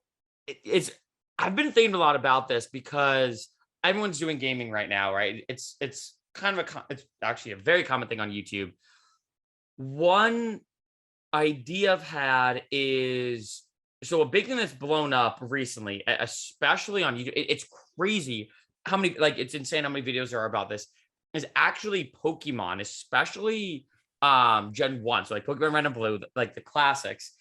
it's I've been thinking a lot about this because everyone's doing gaming right now, right? It's kind of it's actually a very common thing on YouTube. One idea I've had is, so a big thing that's blown up recently, especially on YouTube. It's crazy how many, like, it's insane how many videos there are about this. Is actually Pokemon, especially Gen 1. So like Pokemon Red and Blue, like the classics.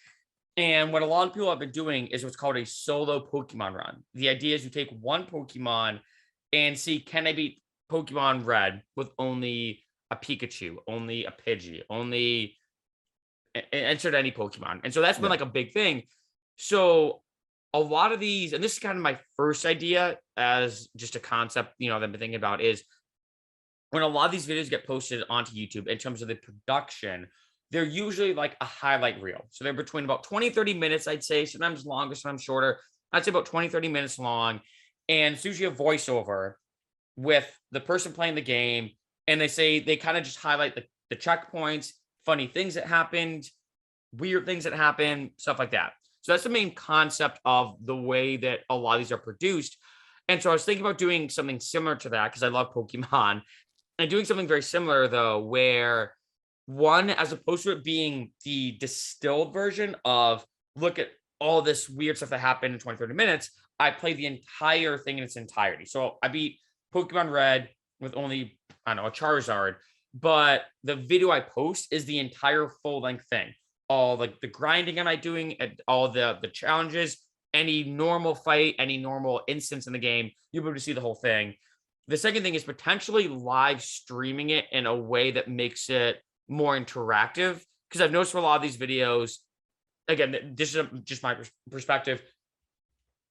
And what a lot of people have been doing is what's called a solo Pokemon run. The idea is you take one Pokemon and see, can I beat Pokemon Red with only a Pikachu, only a Pidgey, only insert any Pokemon. And so that's been Yeah. like a big thing. So a lot of these, and this is kind of my first idea as just a concept, that I've been thinking about, is when a lot of these videos get posted onto YouTube in terms of the production, they're usually like a highlight reel. So they're between about 20, 30 minutes, I'd say, sometimes longer, sometimes shorter. I'd say about 20, 30 minutes long. And it's usually a voiceover with the person playing the game. And they kind of just highlight the checkpoints, funny things that happened, weird things that happen, stuff like that. So that's the main concept of the way that a lot of these are produced. And so I was thinking about doing something similar to that because I love Pokemon, and doing something very similar though, where one, as opposed to it being the distilled version of look at all this weird stuff that happened in 20, 30 minutes, I play the entire thing in its entirety. So I beat Pokemon Red with only, I don't know, a Charizard, but the video I post is the entire full length thing. All like the grinding am I doing, and all the challenges, any normal fight, any normal instance in the game, you'll be able to see the whole thing. The second thing is potentially live streaming it in a way that makes it more interactive. Because I've noticed for a lot of these videos, again, this is just my perspective,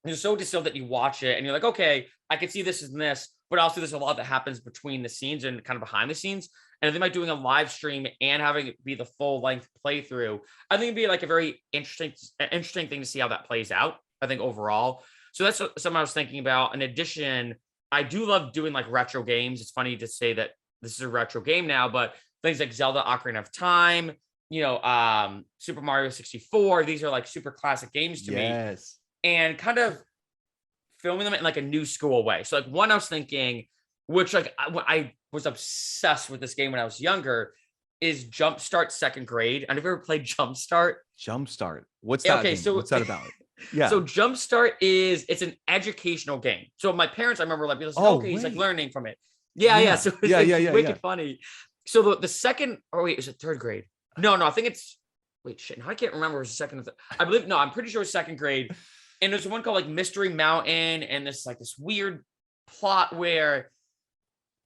it's so distilled that you watch it and you're like, okay, I can see this and this, but also there's a lot that happens between the scenes and kind of behind the scenes. And I think by doing a live stream and having it be the full length playthrough, I think it'd be like a very interesting thing to see how that plays out, I think, overall. So that's something I was thinking about. In addition, I do love doing like retro games. It's funny to say that this is a retro game now, but things like Zelda Ocarina of Time, Super Mario 64, these are like super classic games to me. And kind of filming them in like a new school way. So like one I was thinking, which like I was obsessed with this game when I was younger, is Jumpstart Second Grade. I never played Jumpstart. What's that? Okay, so what's that about? Yeah. So Jumpstart it's an educational game. So my parents, I remember, like, he's like learning from it. Yeah. So it's wicked funny. So the second, or wait, is it third grade? No, I think it's, wait, shit. No, I can't remember. It was the second. I believe, no, I'm pretty sure it's second grade. And there's one called like Mystery Mountain, and this like this weird plot where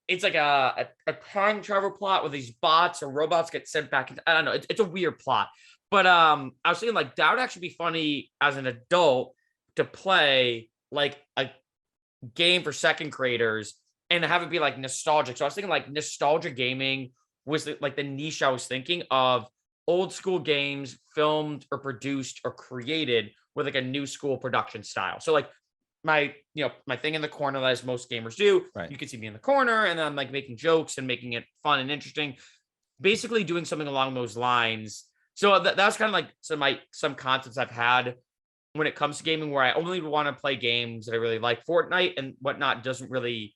it's like a time travel plot where these bots or robots get sent back. I don't know. It's a weird plot. But I was thinking like that would actually be funny as an adult to play like a game for second graders and have it be like nostalgic. So I was thinking like nostalgia gaming was like the niche I was thinking of, old school games filmed or produced or created with like a new school production style. So like my thing in the corner, as most gamers do, right. You can see me in the corner and then I'm like making jokes and making it fun and interesting, basically doing something along those lines. So that was kind of like some concepts I've had when it comes to gaming, where I only want to play games that I really like. Fortnite and whatnot doesn't really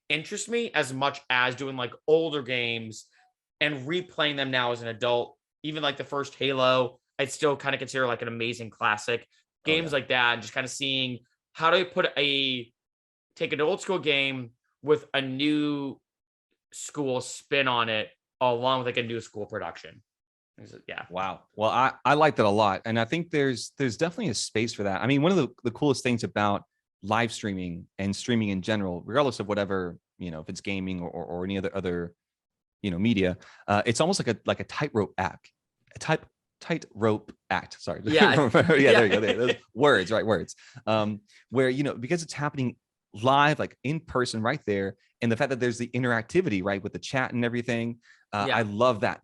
interest me as much as doing like older games and replaying them now as an adult. Even like the first Halo, I'd still kind of consider like an amazing classic. Games like that, and just kind of seeing how do I take an old school game with a new school spin on it, along with like a new school production. Yeah. Wow. Well, I like that a lot. And I think there's definitely a space for that. I mean, one of the coolest things about live streaming and streaming in general, regardless of whatever, if it's gaming or any other, media, it's almost like a tightrope act, tightrope act. Sorry. Yeah. There you go. Those words, right? Words. Where, because it's happening live, like in person right there. And the fact that there's the interactivity, right, with the chat and everything. I love that.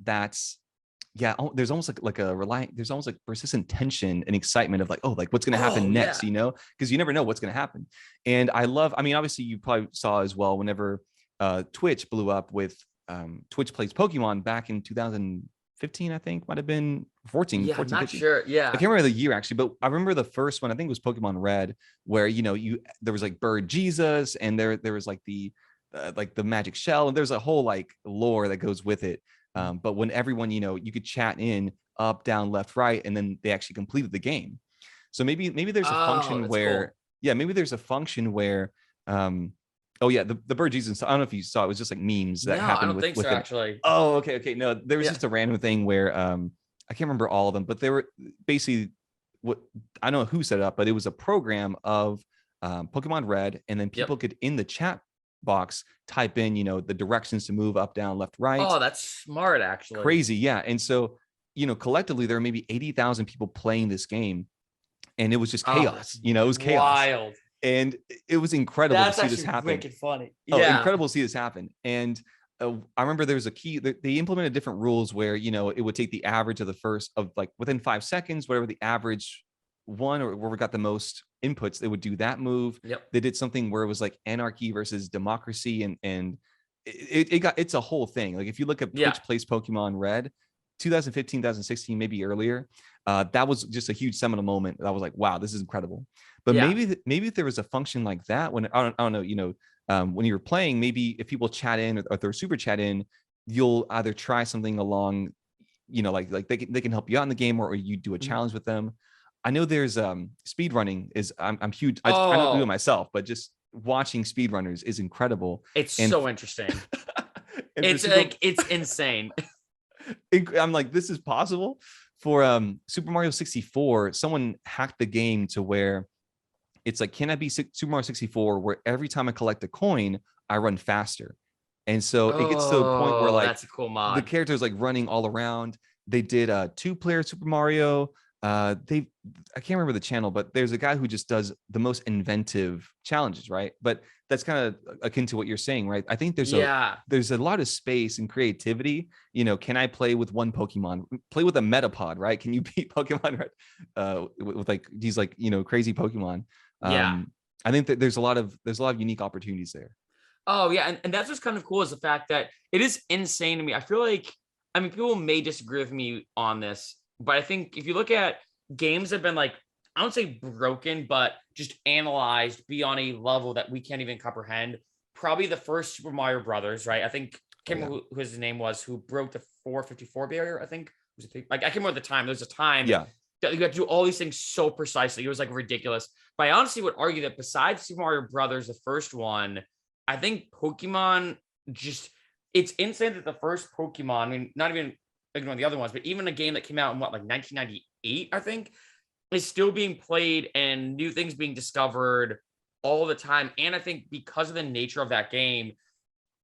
There's almost there's almost like persistent tension and excitement of like, what's going to happen next, because you never know what's going to happen. And obviously you probably saw as well, whenever Twitch blew up with Twitch Plays Pokemon back in 2015, I think, might have been 14. Yeah, 14, I'm not 15. sure. Yeah. I can't remember the year actually, but I remember the first one, I think it was Pokemon Red, where, there was like Bird Jesus, and there was like the magic shell, and there's a whole like lore that goes with it. But when everyone, you could chat in up, down, left, right, and then they actually completed the game. So maybe there's a function where, cool. Maybe there's a function where, the Bird Jesus. I don't know if you saw, it was just like memes that happened. I don't think so, actually. Oh, okay. No, there was just a random thing where, I can't remember all of them, but they were basically I don't know who set it up, but it was a program of Pokemon Red, and then people could, in the chat box, type in the directions to move up, down, left, right. Oh, that's smart, actually. Crazy. Yeah. And so collectively there are maybe 80,000 people playing this game, and it was just chaos. You know, it was chaos. Wild. And it was incredible to see this happen. That's actually wicked funny. Oh, incredible to see this happen. And I remember there was a key that they implemented different rules where, you know, it would take the average of the first of like within 5 seconds, whatever the average one or where we got the most inputs, they would do that move. They did something where it was like anarchy versus democracy, and it's a whole thing. Like if you look at Twitch Plays Pokemon Red, 2015, 2016, maybe earlier, that was just a huge seminal moment. I was like, wow, this is incredible. But maybe if there was a function like that, when I don't know, you know, when you were playing, maybe if people chat in or throw super chat in, you'll either try something along, you know, like they can help you out in the game, or you do a challenge with them. I know there's speed running is I'm huge. I don't do it myself, but just watching speedrunners is incredible. It's so interesting. It's insane. I'm like, this is possible. For Super Mario 64, someone hacked the game to where it's like, can I be Super Mario 64 where every time I collect a coin, I run faster? And so it gets to the point where like that's a cool mod. The character is like running all around. They did a 2-player Super Mario. I can't remember the channel, but there's a guy who just does the most inventive challenges, right? But that's kind of akin to what you're saying, right? I think there's a lot of space and creativity. You know, can I play with one Pokemon? Play with a Metapod, right? Can you beat Pokemon with like these like, you know, crazy Pokemon? I think that there's a lot of unique opportunities there. Oh yeah, and that's what's kind of cool is the fact that it is insane to me. I feel like, I mean, people may disagree with me on this, but I think if you look at games that have been like, I don't say broken, but just analyzed beyond a level that we can't even comprehend. Probably the first Super Mario Brothers, right? I think, I can't remember who his name was, who broke the 454 barrier, I think. Like, I can't remember the time. There was a time that you had to do all these things so precisely. It was like ridiculous. But I honestly would argue that besides Super Mario Brothers, the first one, I think Pokemon just, it's insane that the first Pokemon, I mean, not even ignoring the other ones, but even a game that came out in what, like 1998, I think, is still being played and new things being discovered all the time. And I think because of the nature of that game,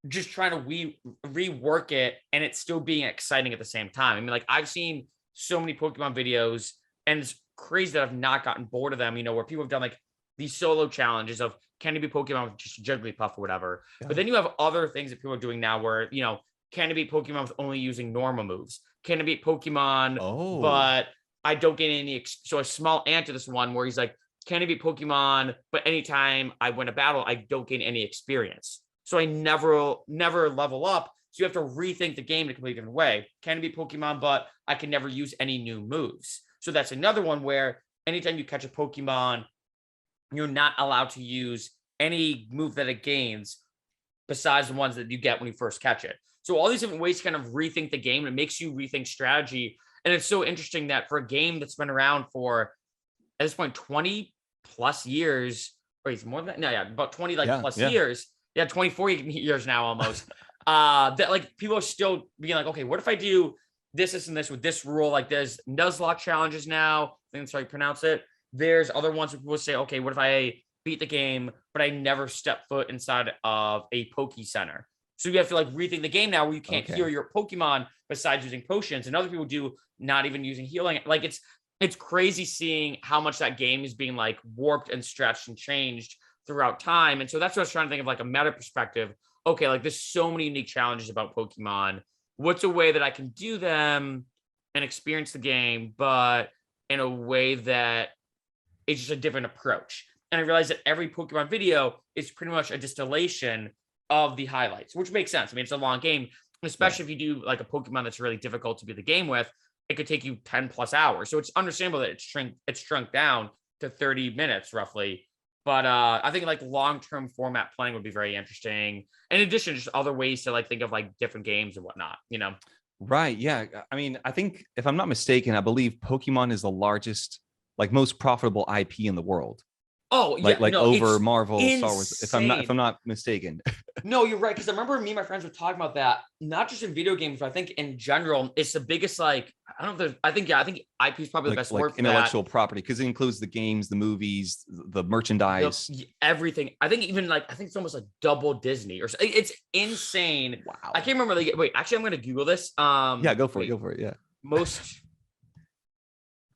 just trying to rework it and it's still being exciting at the same time. I mean, like, I've seen so many Pokemon videos and it's crazy that I've not gotten bored of them, you know, where people have done like these solo challenges of can it be Pokemon with just Jigglypuff or whatever. But then you have other things that people are doing now where, you know, can it beat Pokemon with only using normal moves? Can it beat Pokemon, but I don't get any... So a small ant to this one where he's like, can it beat Pokemon, but anytime I win a battle, I don't gain any experience. So I never level up. So you have to rethink the game in a completely different way. Can it beat Pokemon, but I can never use any new moves. So that's another one where anytime you catch a Pokemon, you're not allowed to use any move that it gains besides the ones that you get when you first catch it. So all these different ways to kind of rethink the game. It makes you rethink strategy. And it's so interesting that for a game that's been around for, at this point, 20 plus years, or it's more than that? No, yeah, about 20 plus years. Yeah, 24 years now almost. That like people are still being like, okay, what if I do this, and this with this rule? Like there's Nuzlocke challenges now. I think that's how you pronounce it. There's other ones where people say, okay, what if I beat the game, but I never step foot inside of a Poke Center? So you have to like rethink the game now where you can't heal your Pokemon besides using potions, and other people do not even using healing. Like it's crazy seeing how much that game is being like warped and stretched and changed throughout time. And so that's what I was trying to think of, like a meta perspective. Okay, like there's so many unique challenges about Pokemon. What's a way that I can do them and experience the game, but in a way that is just a different approach? And I realized that every Pokemon video is pretty much a distillation of the highlights, which makes sense. I mean, it's a long game, especially if you do like a Pokemon that's really difficult to beat the game with. It could take you 10 plus hours. So it's understandable that it's shrunk down to 30 minutes roughly. But I think like long-term format playing would be very interesting. In addition, just other ways to like think of like different games and whatnot, you know? Right. Yeah. I mean, I think if I'm not mistaken, I believe Pokemon is the largest, like most profitable IP in the world. Oh, yeah, over Marvel, insane. Star Wars. If I'm not mistaken. No, you're right. Because I remember me and my friends were talking about that, not just in video games, but I think in general, it's the biggest. Like, I don't know. If I think IP is probably the best word for intellectual that. property, because it includes the games, the movies, the merchandise, everything. I think even like it's almost like double Disney or something. It's insane. Wow. I can't remember. Wait, actually, I'm going to Google this. Yeah, go for it. Go for it. Yeah. Most.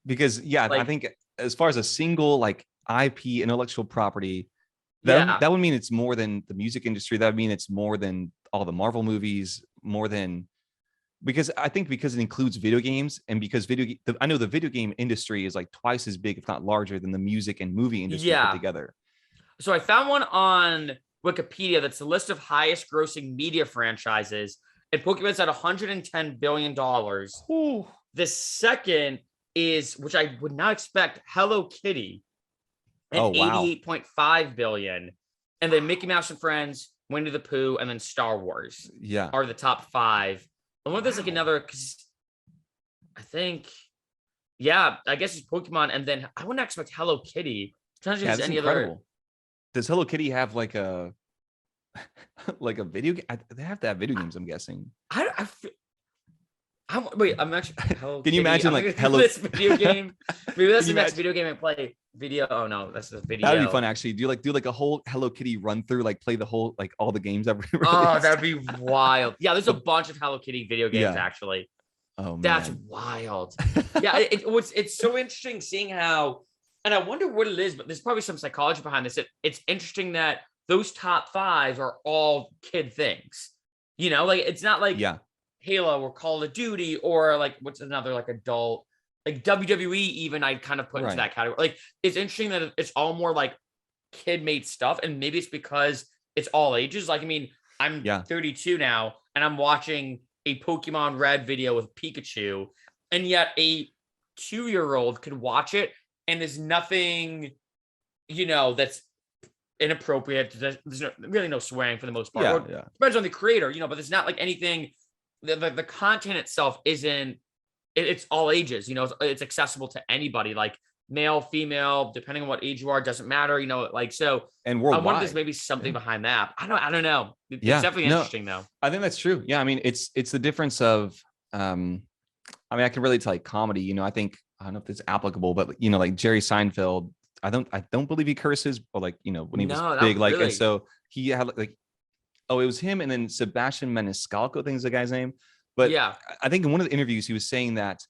Because I think as far as a single like IP intellectual property, Yeah. that would mean it's more than the music industry. That would mean it's more than all the Marvel movies, more than, because I think because it includes video games, and because I know the video game industry is like twice as big, if not larger, than the music and movie industry put Yeah. together. So I found one on Wikipedia that's a list of highest grossing media franchises, and Pokemon's at $110 billion. Ooh. The second is, which I would not expect, Hello Kitty at Oh wow. 88.5 billion. And then Mickey Mouse and Friends, Winnie the Pooh, and then Star Wars Yeah. are the top five. I wonder if there's like Wow. another, because I think, yeah, I guess it's Pokemon. And then I wouldn't expect Hello Kitty. I'm trying to think Yeah, if that's there's any other. incredible. Does Hello Kitty have like a like a video game? They have to have video games, I'm guessing. Wait, I'm actually. Hello Can you Kitty. imagine I'm like gonna Hello? this video game? Maybe that's Can the you next imagine? video game I play. Video. Oh no, that's the video. That'd be fun actually. Do like a whole Hello Kitty run through, like play the whole like all the games ever Oh, released. that'd be wild. Yeah, there's a bunch of Hello Kitty video games Yeah. actually. Oh man. That's wild. Yeah, it's so interesting seeing how, and I wonder what it is, but there's probably some psychology behind this. It's interesting that those top five are all kid things. You know, like it's not like Yeah. Halo or Call of Duty or like what's another like adult, like WWE even I'd kind of put into that category. Like it's interesting that it's all more like kid made stuff, and maybe it's because it's all ages. Like I mean, I'm 32 now and I'm watching a Pokemon Red video with Pikachu, and yet a 2-year-old could watch it and there's nothing, you know, that's inappropriate. There's really no swearing for the most part. Yeah. Depends on the creator, you know, but there's not like anything. The content itself isn't. It's all ages. You know, it's accessible to anybody, like male, female, depending on what age you are. Doesn't matter. You know, like so. And I wonder if worldwide. there's maybe something behind that. I don't know. It's Yeah. definitely interesting though. I think that's true. Yeah. I mean, it's the difference of, I mean, I can relate to like comedy. You know, I don't know if it's applicable, but you know, like Jerry Seinfeld, I don't believe he curses, but like, you know, when he was big, like, and so he had like, oh, it was him, and then Sebastian Maniscalco, I think is the guy's name. But yeah, I think in one of the interviews he was saying that,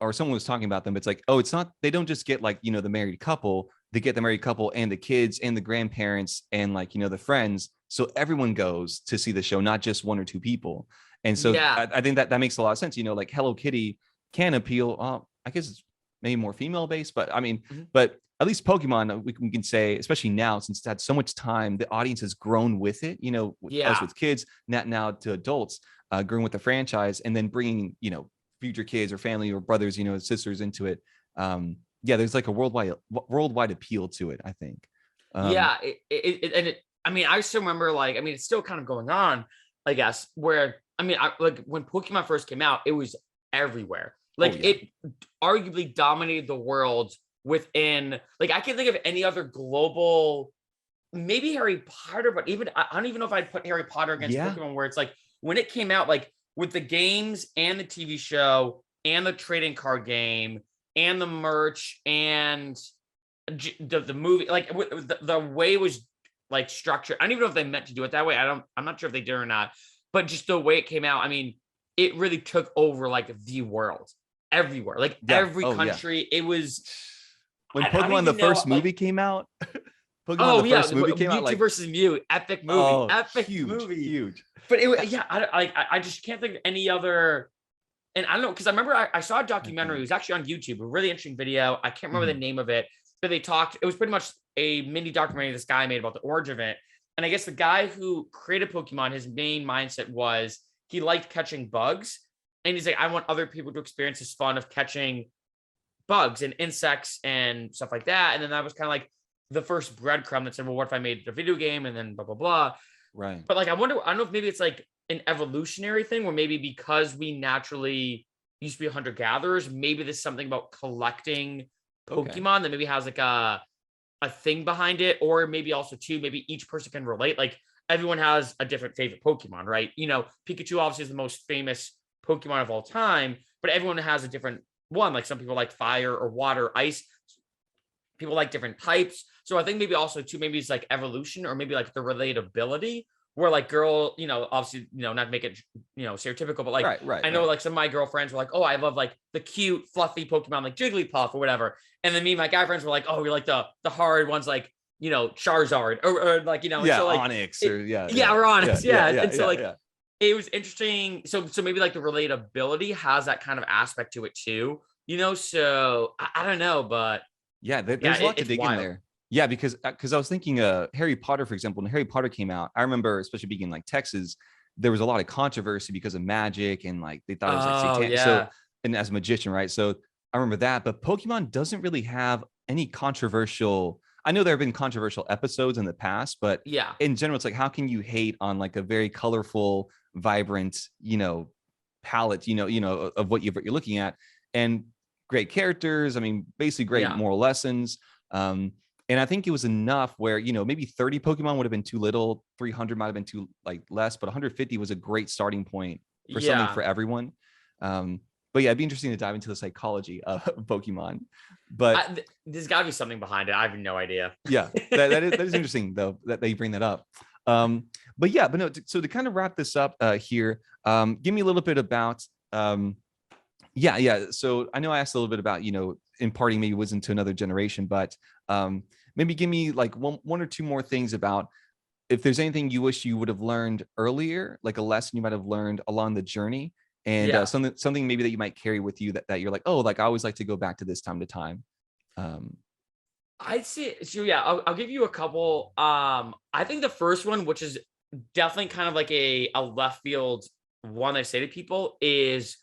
or someone was talking about them. It's like, oh, it's not, they don't just get like, you know, the married couple, they get the married couple and the kids and the grandparents and like, you know, the friends. So everyone goes to see the show, not just one or two people. And so I think that makes a lot of sense. You know, like Hello Kitty can appeal. I guess it's maybe more female based, but I mean, but at least Pokemon, we can say, especially now, since it's had so much time, the audience has grown with it, you know, us with kids, not now to adults, growing with the franchise, and then bringing, you know, future kids or family or brothers, you know, sisters into it. There's like a worldwide appeal to it, I think. I mean, I still remember, like, I mean, it's still kind of going on, I guess, where, I mean, like when Pokemon first came out, it was everywhere. Like it arguably dominated the world within, like, I can't think of any other global, maybe Harry Potter, but even, I don't even know if I'd put Harry Potter against Pokemon, where it's like, when it came out, like with the games and the TV show and the trading card game and the merch and the movie, like the way it was like structured. I don't even know if they meant to do it that way. I'm not sure if they did or not, but just the way it came out, I mean, it really took over like the world everywhere, like every country. It was when Pokemon the first movie came out. Pokemon first movie came out, like versus Mew, epic movie, epic movie, huge. But I just can't think of any other. And I don't know, because I remember I saw a documentary. It was actually on YouTube, a really interesting video. I can't remember the name of it, but they talked. It was pretty much a mini documentary this guy made about the origin of it. And I guess the guy who created Pokemon, his main mindset was he liked catching bugs, and he's like, I want other people to experience this fun of catching bugs and insects and stuff like that. And then that was kind of like the first breadcrumb that said, well, what if I made a video game, and then blah, blah, blah. Right. But like, I don't know if maybe it's like an evolutionary thing, where maybe because we naturally used to be hunter-gatherers, maybe there's something about collecting Pokemon that maybe has like a thing behind it, or maybe also too, maybe each person can relate. Like everyone has a different favorite Pokemon, right? You know, Pikachu obviously is the most famous Pokemon of all time, but everyone has a different one. Like some people like fire or water, ice. People like different types. So I think maybe also too, maybe it's like evolution, or maybe like the relatability, where like girl, obviously, not to make it, stereotypical, but like Right. I know like some of my girlfriends were like, oh, I love like the cute, fluffy Pokemon like Jigglypuff or whatever. And then me and my guy friends were like, oh, we like the hard ones like, Charizard or like, and so like Onyx or or Onyx. Yeah. And so like yeah. it was interesting. So maybe like the relatability has that kind of aspect to it too, so I don't know, but there's a lot to dig wild. in there. Yeah, because I was thinking Harry Potter, for example, when Harry Potter came out, I remember, especially being in like Texas, there was a lot of controversy because of magic and like they thought it was like satanic. So, and as a magician, right? So I remember that, but Pokemon doesn't really have any controversial. I know there have been controversial episodes in the past, but in general, it's like, how can you hate on like a very colorful, vibrant, palette, of what you're looking at, and great characters. I mean, basically great moral lessons. And I think it was enough where, maybe 30 Pokemon would have been too little, 300 might have been too like less, but 150 was a great starting point for something for everyone. But yeah, it'd be interesting to dive into the psychology of Pokemon. But there's got to be something behind it. I have no idea. Yeah, that is interesting though that you bring that up. But no. So to kind of wrap this up here, give me a little bit about. So I know I asked a little bit about imparting maybe wisdom to another generation, but maybe give me like one or two more things about if there's anything you wish you would have learned earlier, like a lesson you might have learned along the journey. And something maybe that you might carry with you that you're like, oh, like I always like to go back to this time to time. I'd say so. Yeah, I'll give you a couple. I think the first one, which is definitely kind of like a left field one I say to people, is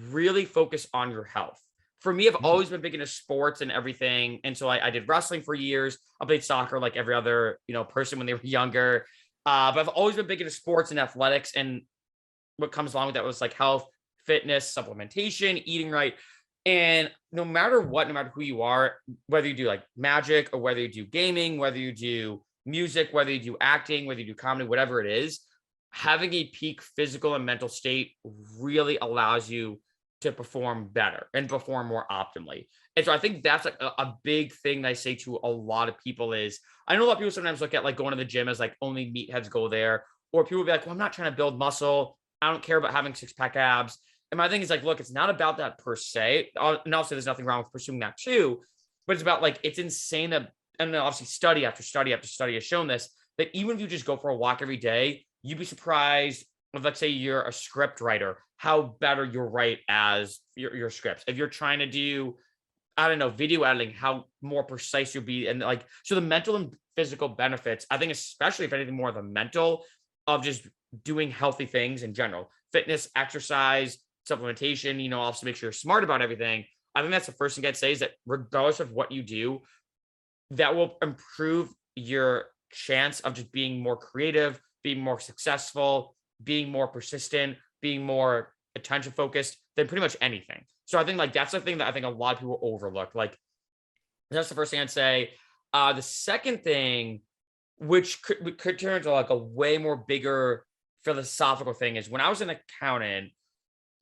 really focus on your health. For me, I've always been big into sports and everything, and so I did wrestling for years. I played soccer like every other person when they were younger, but I've always been big into sports and athletics, and what comes along with that was like health, fitness, supplementation, eating right. And no matter who you are, whether you do like magic or whether you do gaming, whether you do music, whether you do acting, whether you do comedy, whatever it is, having a peak physical and mental state really allows you to perform better and perform more optimally. And so I think that's like a big thing that I say to a lot of people is, I know a lot of people sometimes look at like going to the gym as like only meatheads go there, or people will be like, well, I'm not trying to build muscle. I don't care about having 6-pack abs. And my thing is like, look, it's not about that per se. And also there's nothing wrong with pursuing that too, but it's about like, it's insane that, and obviously study after study after study has shown this, that even if you just go for a walk every day, you'd be surprised if, let's say you're a script writer, how better you'll write as your scripts. If you're trying to do, I don't know, video editing, how more precise you'll be. And like, so the mental and physical benefits, I think, especially if anything more of the mental of just doing healthy things in general, fitness, exercise, supplementation, also make sure you're smart about everything. I think that's the first thing I'd say is that regardless of what you do, that will improve your chance of just being more creative, being more successful, being more persistent, being more attention focused than pretty much anything. So I think like that's the thing that I think a lot of people overlook. Like that's the first thing I'd say. The second thing, which could turn into like a way more bigger philosophical thing, is when I was an accountant,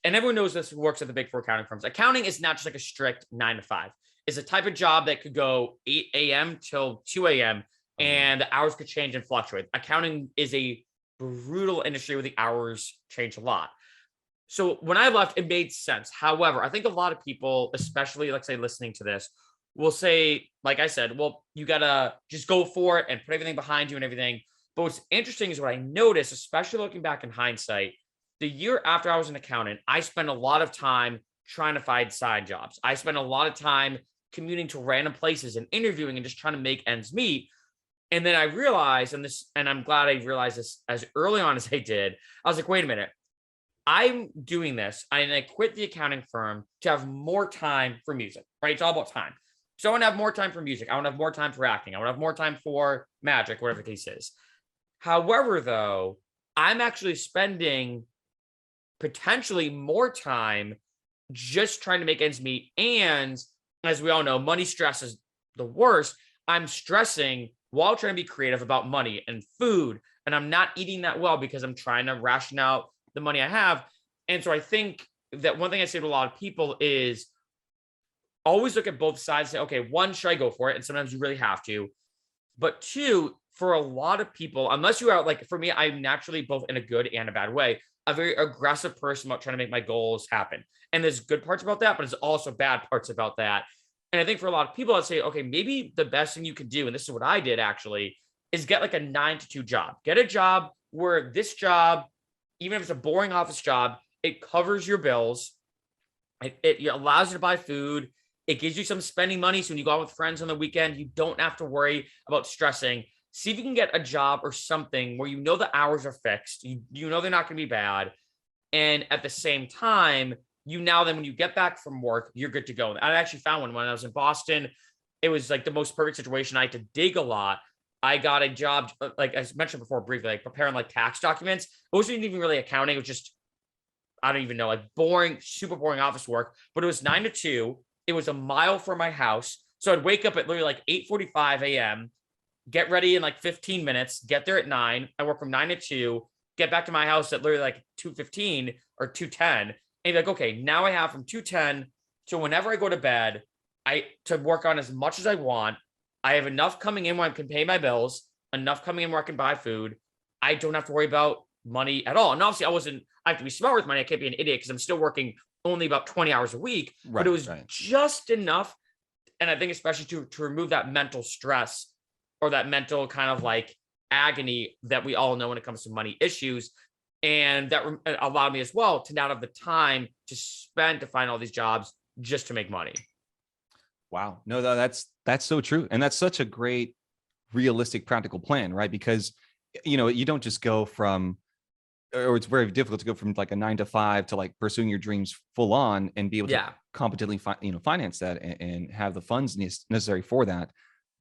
and everyone knows this who works at the big four accounting firms, accounting is not just like a strict 9 to 5. It's a type of job that could go 8 a.m. till 2 a.m. and the hours could change and fluctuate. Accounting is a brutal industry where the hours change a lot. So when I left, it made sense. However, I think a lot of people, especially like say listening to this, will say, like I said, well, you gotta just go for it and put everything behind you and everything. But what's interesting is what I noticed, especially looking back in hindsight, the year after I was an accountant, I spent a lot of time trying to find side jobs. I spent a lot of time commuting to random places and interviewing and just trying to make ends meet. And then I realized, and I'm glad I realized this as early on as I did, I was like, wait a minute, I'm doing this. And I quit the accounting firm to have more time for music, right? It's all about time. So I want to have more time for music. I want to have more time for acting. I want to have more time for magic, whatever the case is. However, though, I'm actually spending potentially more time just trying to make ends meet. And as we all know, money stress is the worst. I'm stressing while trying to be creative about money and food. And I'm not eating that well because I'm trying to ration out the money I have. And so I think that one thing I say to a lot of people is always look at both sides. Say, okay, one, should I go for it? And sometimes you really have to. But two, for a lot of people, unless you are like, for me, I'm naturally both in a good and a bad way, a very aggressive person about trying to make my goals happen. And there's good parts about that, but there's also bad parts about that. And I think for a lot of people, I'd say, okay, maybe the best thing you can do, and this is what I did actually, is get like a 9 to 2 job. Get a job where this job, even if it's a boring office job, it covers your bills. It allows you to buy food. It gives you some spending money. So when you go out with friends on the weekend, you don't have to worry about stressing. See if you can get a job or something where you know the hours are fixed. You know they're not going to be bad. And at the same time, then when you get back from work, you're good to go. I actually found one when I was in Boston. It was like the most perfect situation. I had to dig a lot. I got a job, like I mentioned before briefly, like preparing like tax documents. It wasn't even really accounting. It was just, I don't even know, like boring, super boring office work. But it was 9 to 2. It was a mile from my house. So I'd wake up at literally like 8:45 a.m., get ready in like 15 minutes, get there at 9. I work from 9 to 2, get back to my house at literally like 2:15 or 2:10. And you're like, okay, now I have from 2:10 to whenever I go to bed, to work on as much as I want. I have enough coming in where I can pay my bills, enough coming in where I can buy food. I don't have to worry about money at all. And obviously I have to be smart with money. I can't be an idiot because I'm still working only about 20 hours a week, but it was just enough. And I think especially to remove that mental stress or that mental kind of like agony that we all know when it comes to money issues. And that allowed me as well to not have the time to spend to find all these jobs just to make money. Wow. No, that's so true. And that's such a great, realistic, practical plan, right? Because, you don't just go from, or it's very difficult to go from like a 9 to 5 to like pursuing your dreams full on and be able to competently finance that and have the funds necessary for that.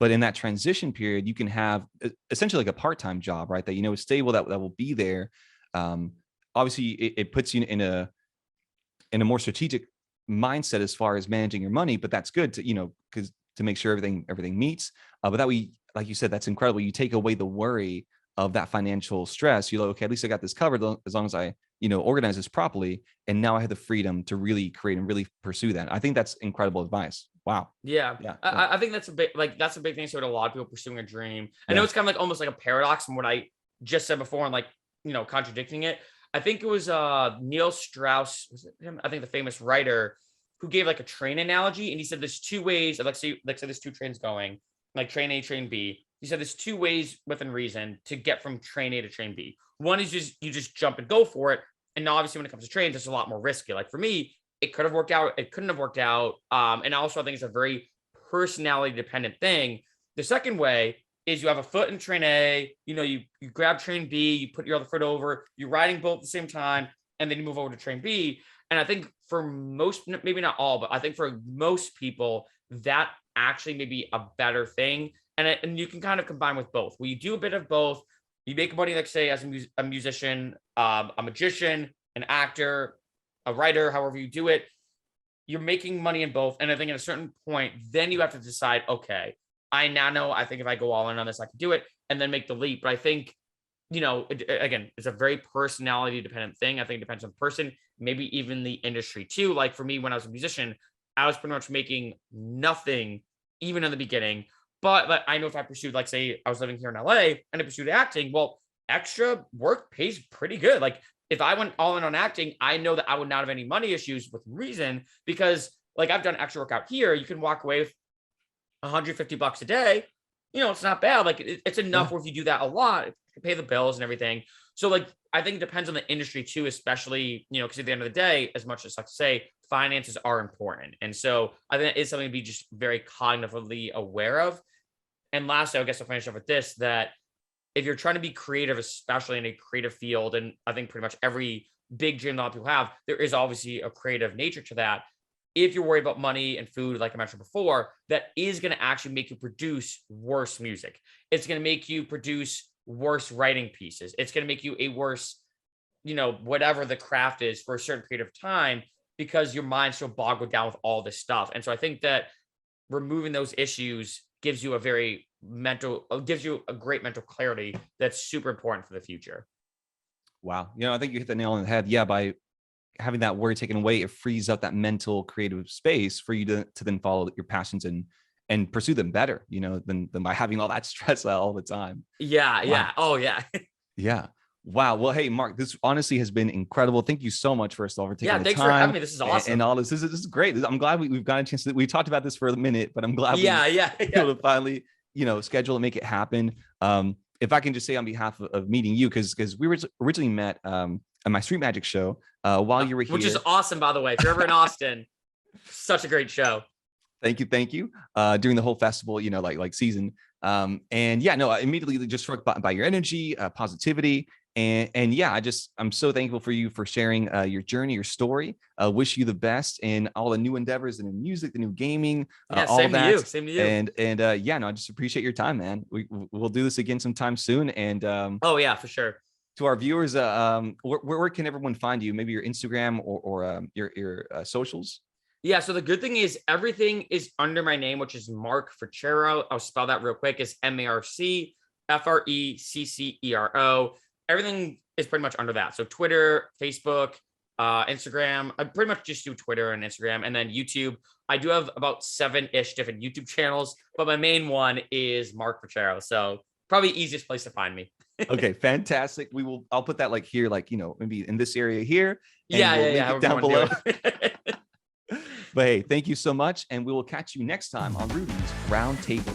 But in that transition period, you can have essentially like a part-time job, right? That, is stable, that will be there. Obviously it puts you in a more strategic mindset as far as managing your money, but that's good to, because to make sure everything meets. But that way, like you said, that's incredible. You take away the worry of that financial stress. You're like, okay, at least I got this covered as long as I, organize this properly. And now I have the freedom to really create and really pursue that. I think that's incredible advice. Wow. Yeah. I think that's a big thing. So a lot of people pursuing a dream. I know it's kind of like almost like a paradox from what I just said before and like, contradicting it. I think it was Neil Strauss, was it him? I think the famous writer who gave like a train analogy. And he said there's two ways, let's say there's 2 trains going, like train A, train B. He said there's 2 ways within reason to get from train A to train B. One is you just jump and go for it. And obviously when it comes to trains, it's a lot more risky. Like for me, it could have worked out. It couldn't have worked out. And also I think it's a very personality dependent thing. The second way is you have a foot in train A, you grab train B, you put your other foot over, you're riding both at the same time, and then you move over to train B. And I think for most, maybe not all, but I think for most people, that actually may be a better thing. And you can kind of combine with both. Where you do a bit of both, you make money, like say as a musician, a magician, an actor, a writer, however you do it, you're making money in both. And I think at a certain point, then you have to decide, okay, I now know, I think if I go all in on this, I can do it and then make the leap. But I think, again, it's a very personality dependent thing. I think it depends on the person, maybe even the industry too. Like for me, when I was a musician, I was pretty much making nothing, even in the beginning. But I know if I pursued, like say I was living here in LA and I pursued acting, well, extra work pays pretty good. Like if I went all in on acting, I know that I would not have any money issues with reason, because like I've done extra work out here. You can walk away with $150 a day. It's not bad. Like it's enough where if you do that a lot, you can pay the bills and everything. So like, I think it depends on the industry too, especially, because at the end of the day, as much as I say, finances are important. And so I think it is something to be just very cognitively aware of. And lastly, I guess I'll finish up with this, that if you're trying to be creative, especially in a creative field, and I think pretty much every big dream that a lot of people have, there is obviously a creative nature to that. If you're worried about money and food, like I mentioned before, that is going to actually make you produce worse music. It's going to make you produce worse writing pieces. It's going to make you a worse, whatever the craft is for a certain period of time, because your mind's so boggled down with all this stuff. And so I think that removing those issues gives you a great mental clarity that's super important for the future. Wow. I think you hit the nail on the head. Yeah. By having that worry taken away, it frees up that mental creative space for you to then follow your passions and and pursue them better, you know, than by having all that stress all the time. Yeah. Wow. Yeah. Oh yeah. Yeah. Wow. Well, hey, Marc, this honestly has been incredible. Thank you so much, first of all, for taking the Thanks time for having me. This is awesome. and all this. This is great. I'm glad we've got a chance to, we talked about this for a minute, but I'm glad we Yeah. able to finally, you know, schedule and make it happen. If I can just say on behalf of meeting you, because we were originally met at my Street Magic show while you were here. Which is awesome, by the way. If you're ever in Austin, such a great show. Thank you. During the whole festival, you know, like season. And yeah, no, I immediately just struck by your energy, positivity. And yeah, I'm so thankful for you for sharing your journey, your story. Wish you the best in all the new endeavors, the new music, the new gaming, all same that. to you. Same to you. And yeah, no, I just appreciate your time, man. We'll do this again sometime soon. And oh yeah, for sure. To our viewers, where can everyone find you? Maybe your Instagram or your socials. Yeah, so the good thing is everything is under my name, which is Marc Freccero. I'll spell that real quick. It's MarcFreccero. Everything is pretty much under that. So Twitter, Facebook, Instagram. I pretty much just do Twitter and Instagram, and then YouTube. I do have about 7-ish different YouTube channels, but my main one is Marc Freccero. So probably easiest place to find me. Okay, fantastic. I'll put that like here, like, you know, maybe in this area here. And yeah, we'll yeah, link it down below. But hey, thank you so much. And we will catch you next time on Rudy's Roundtable.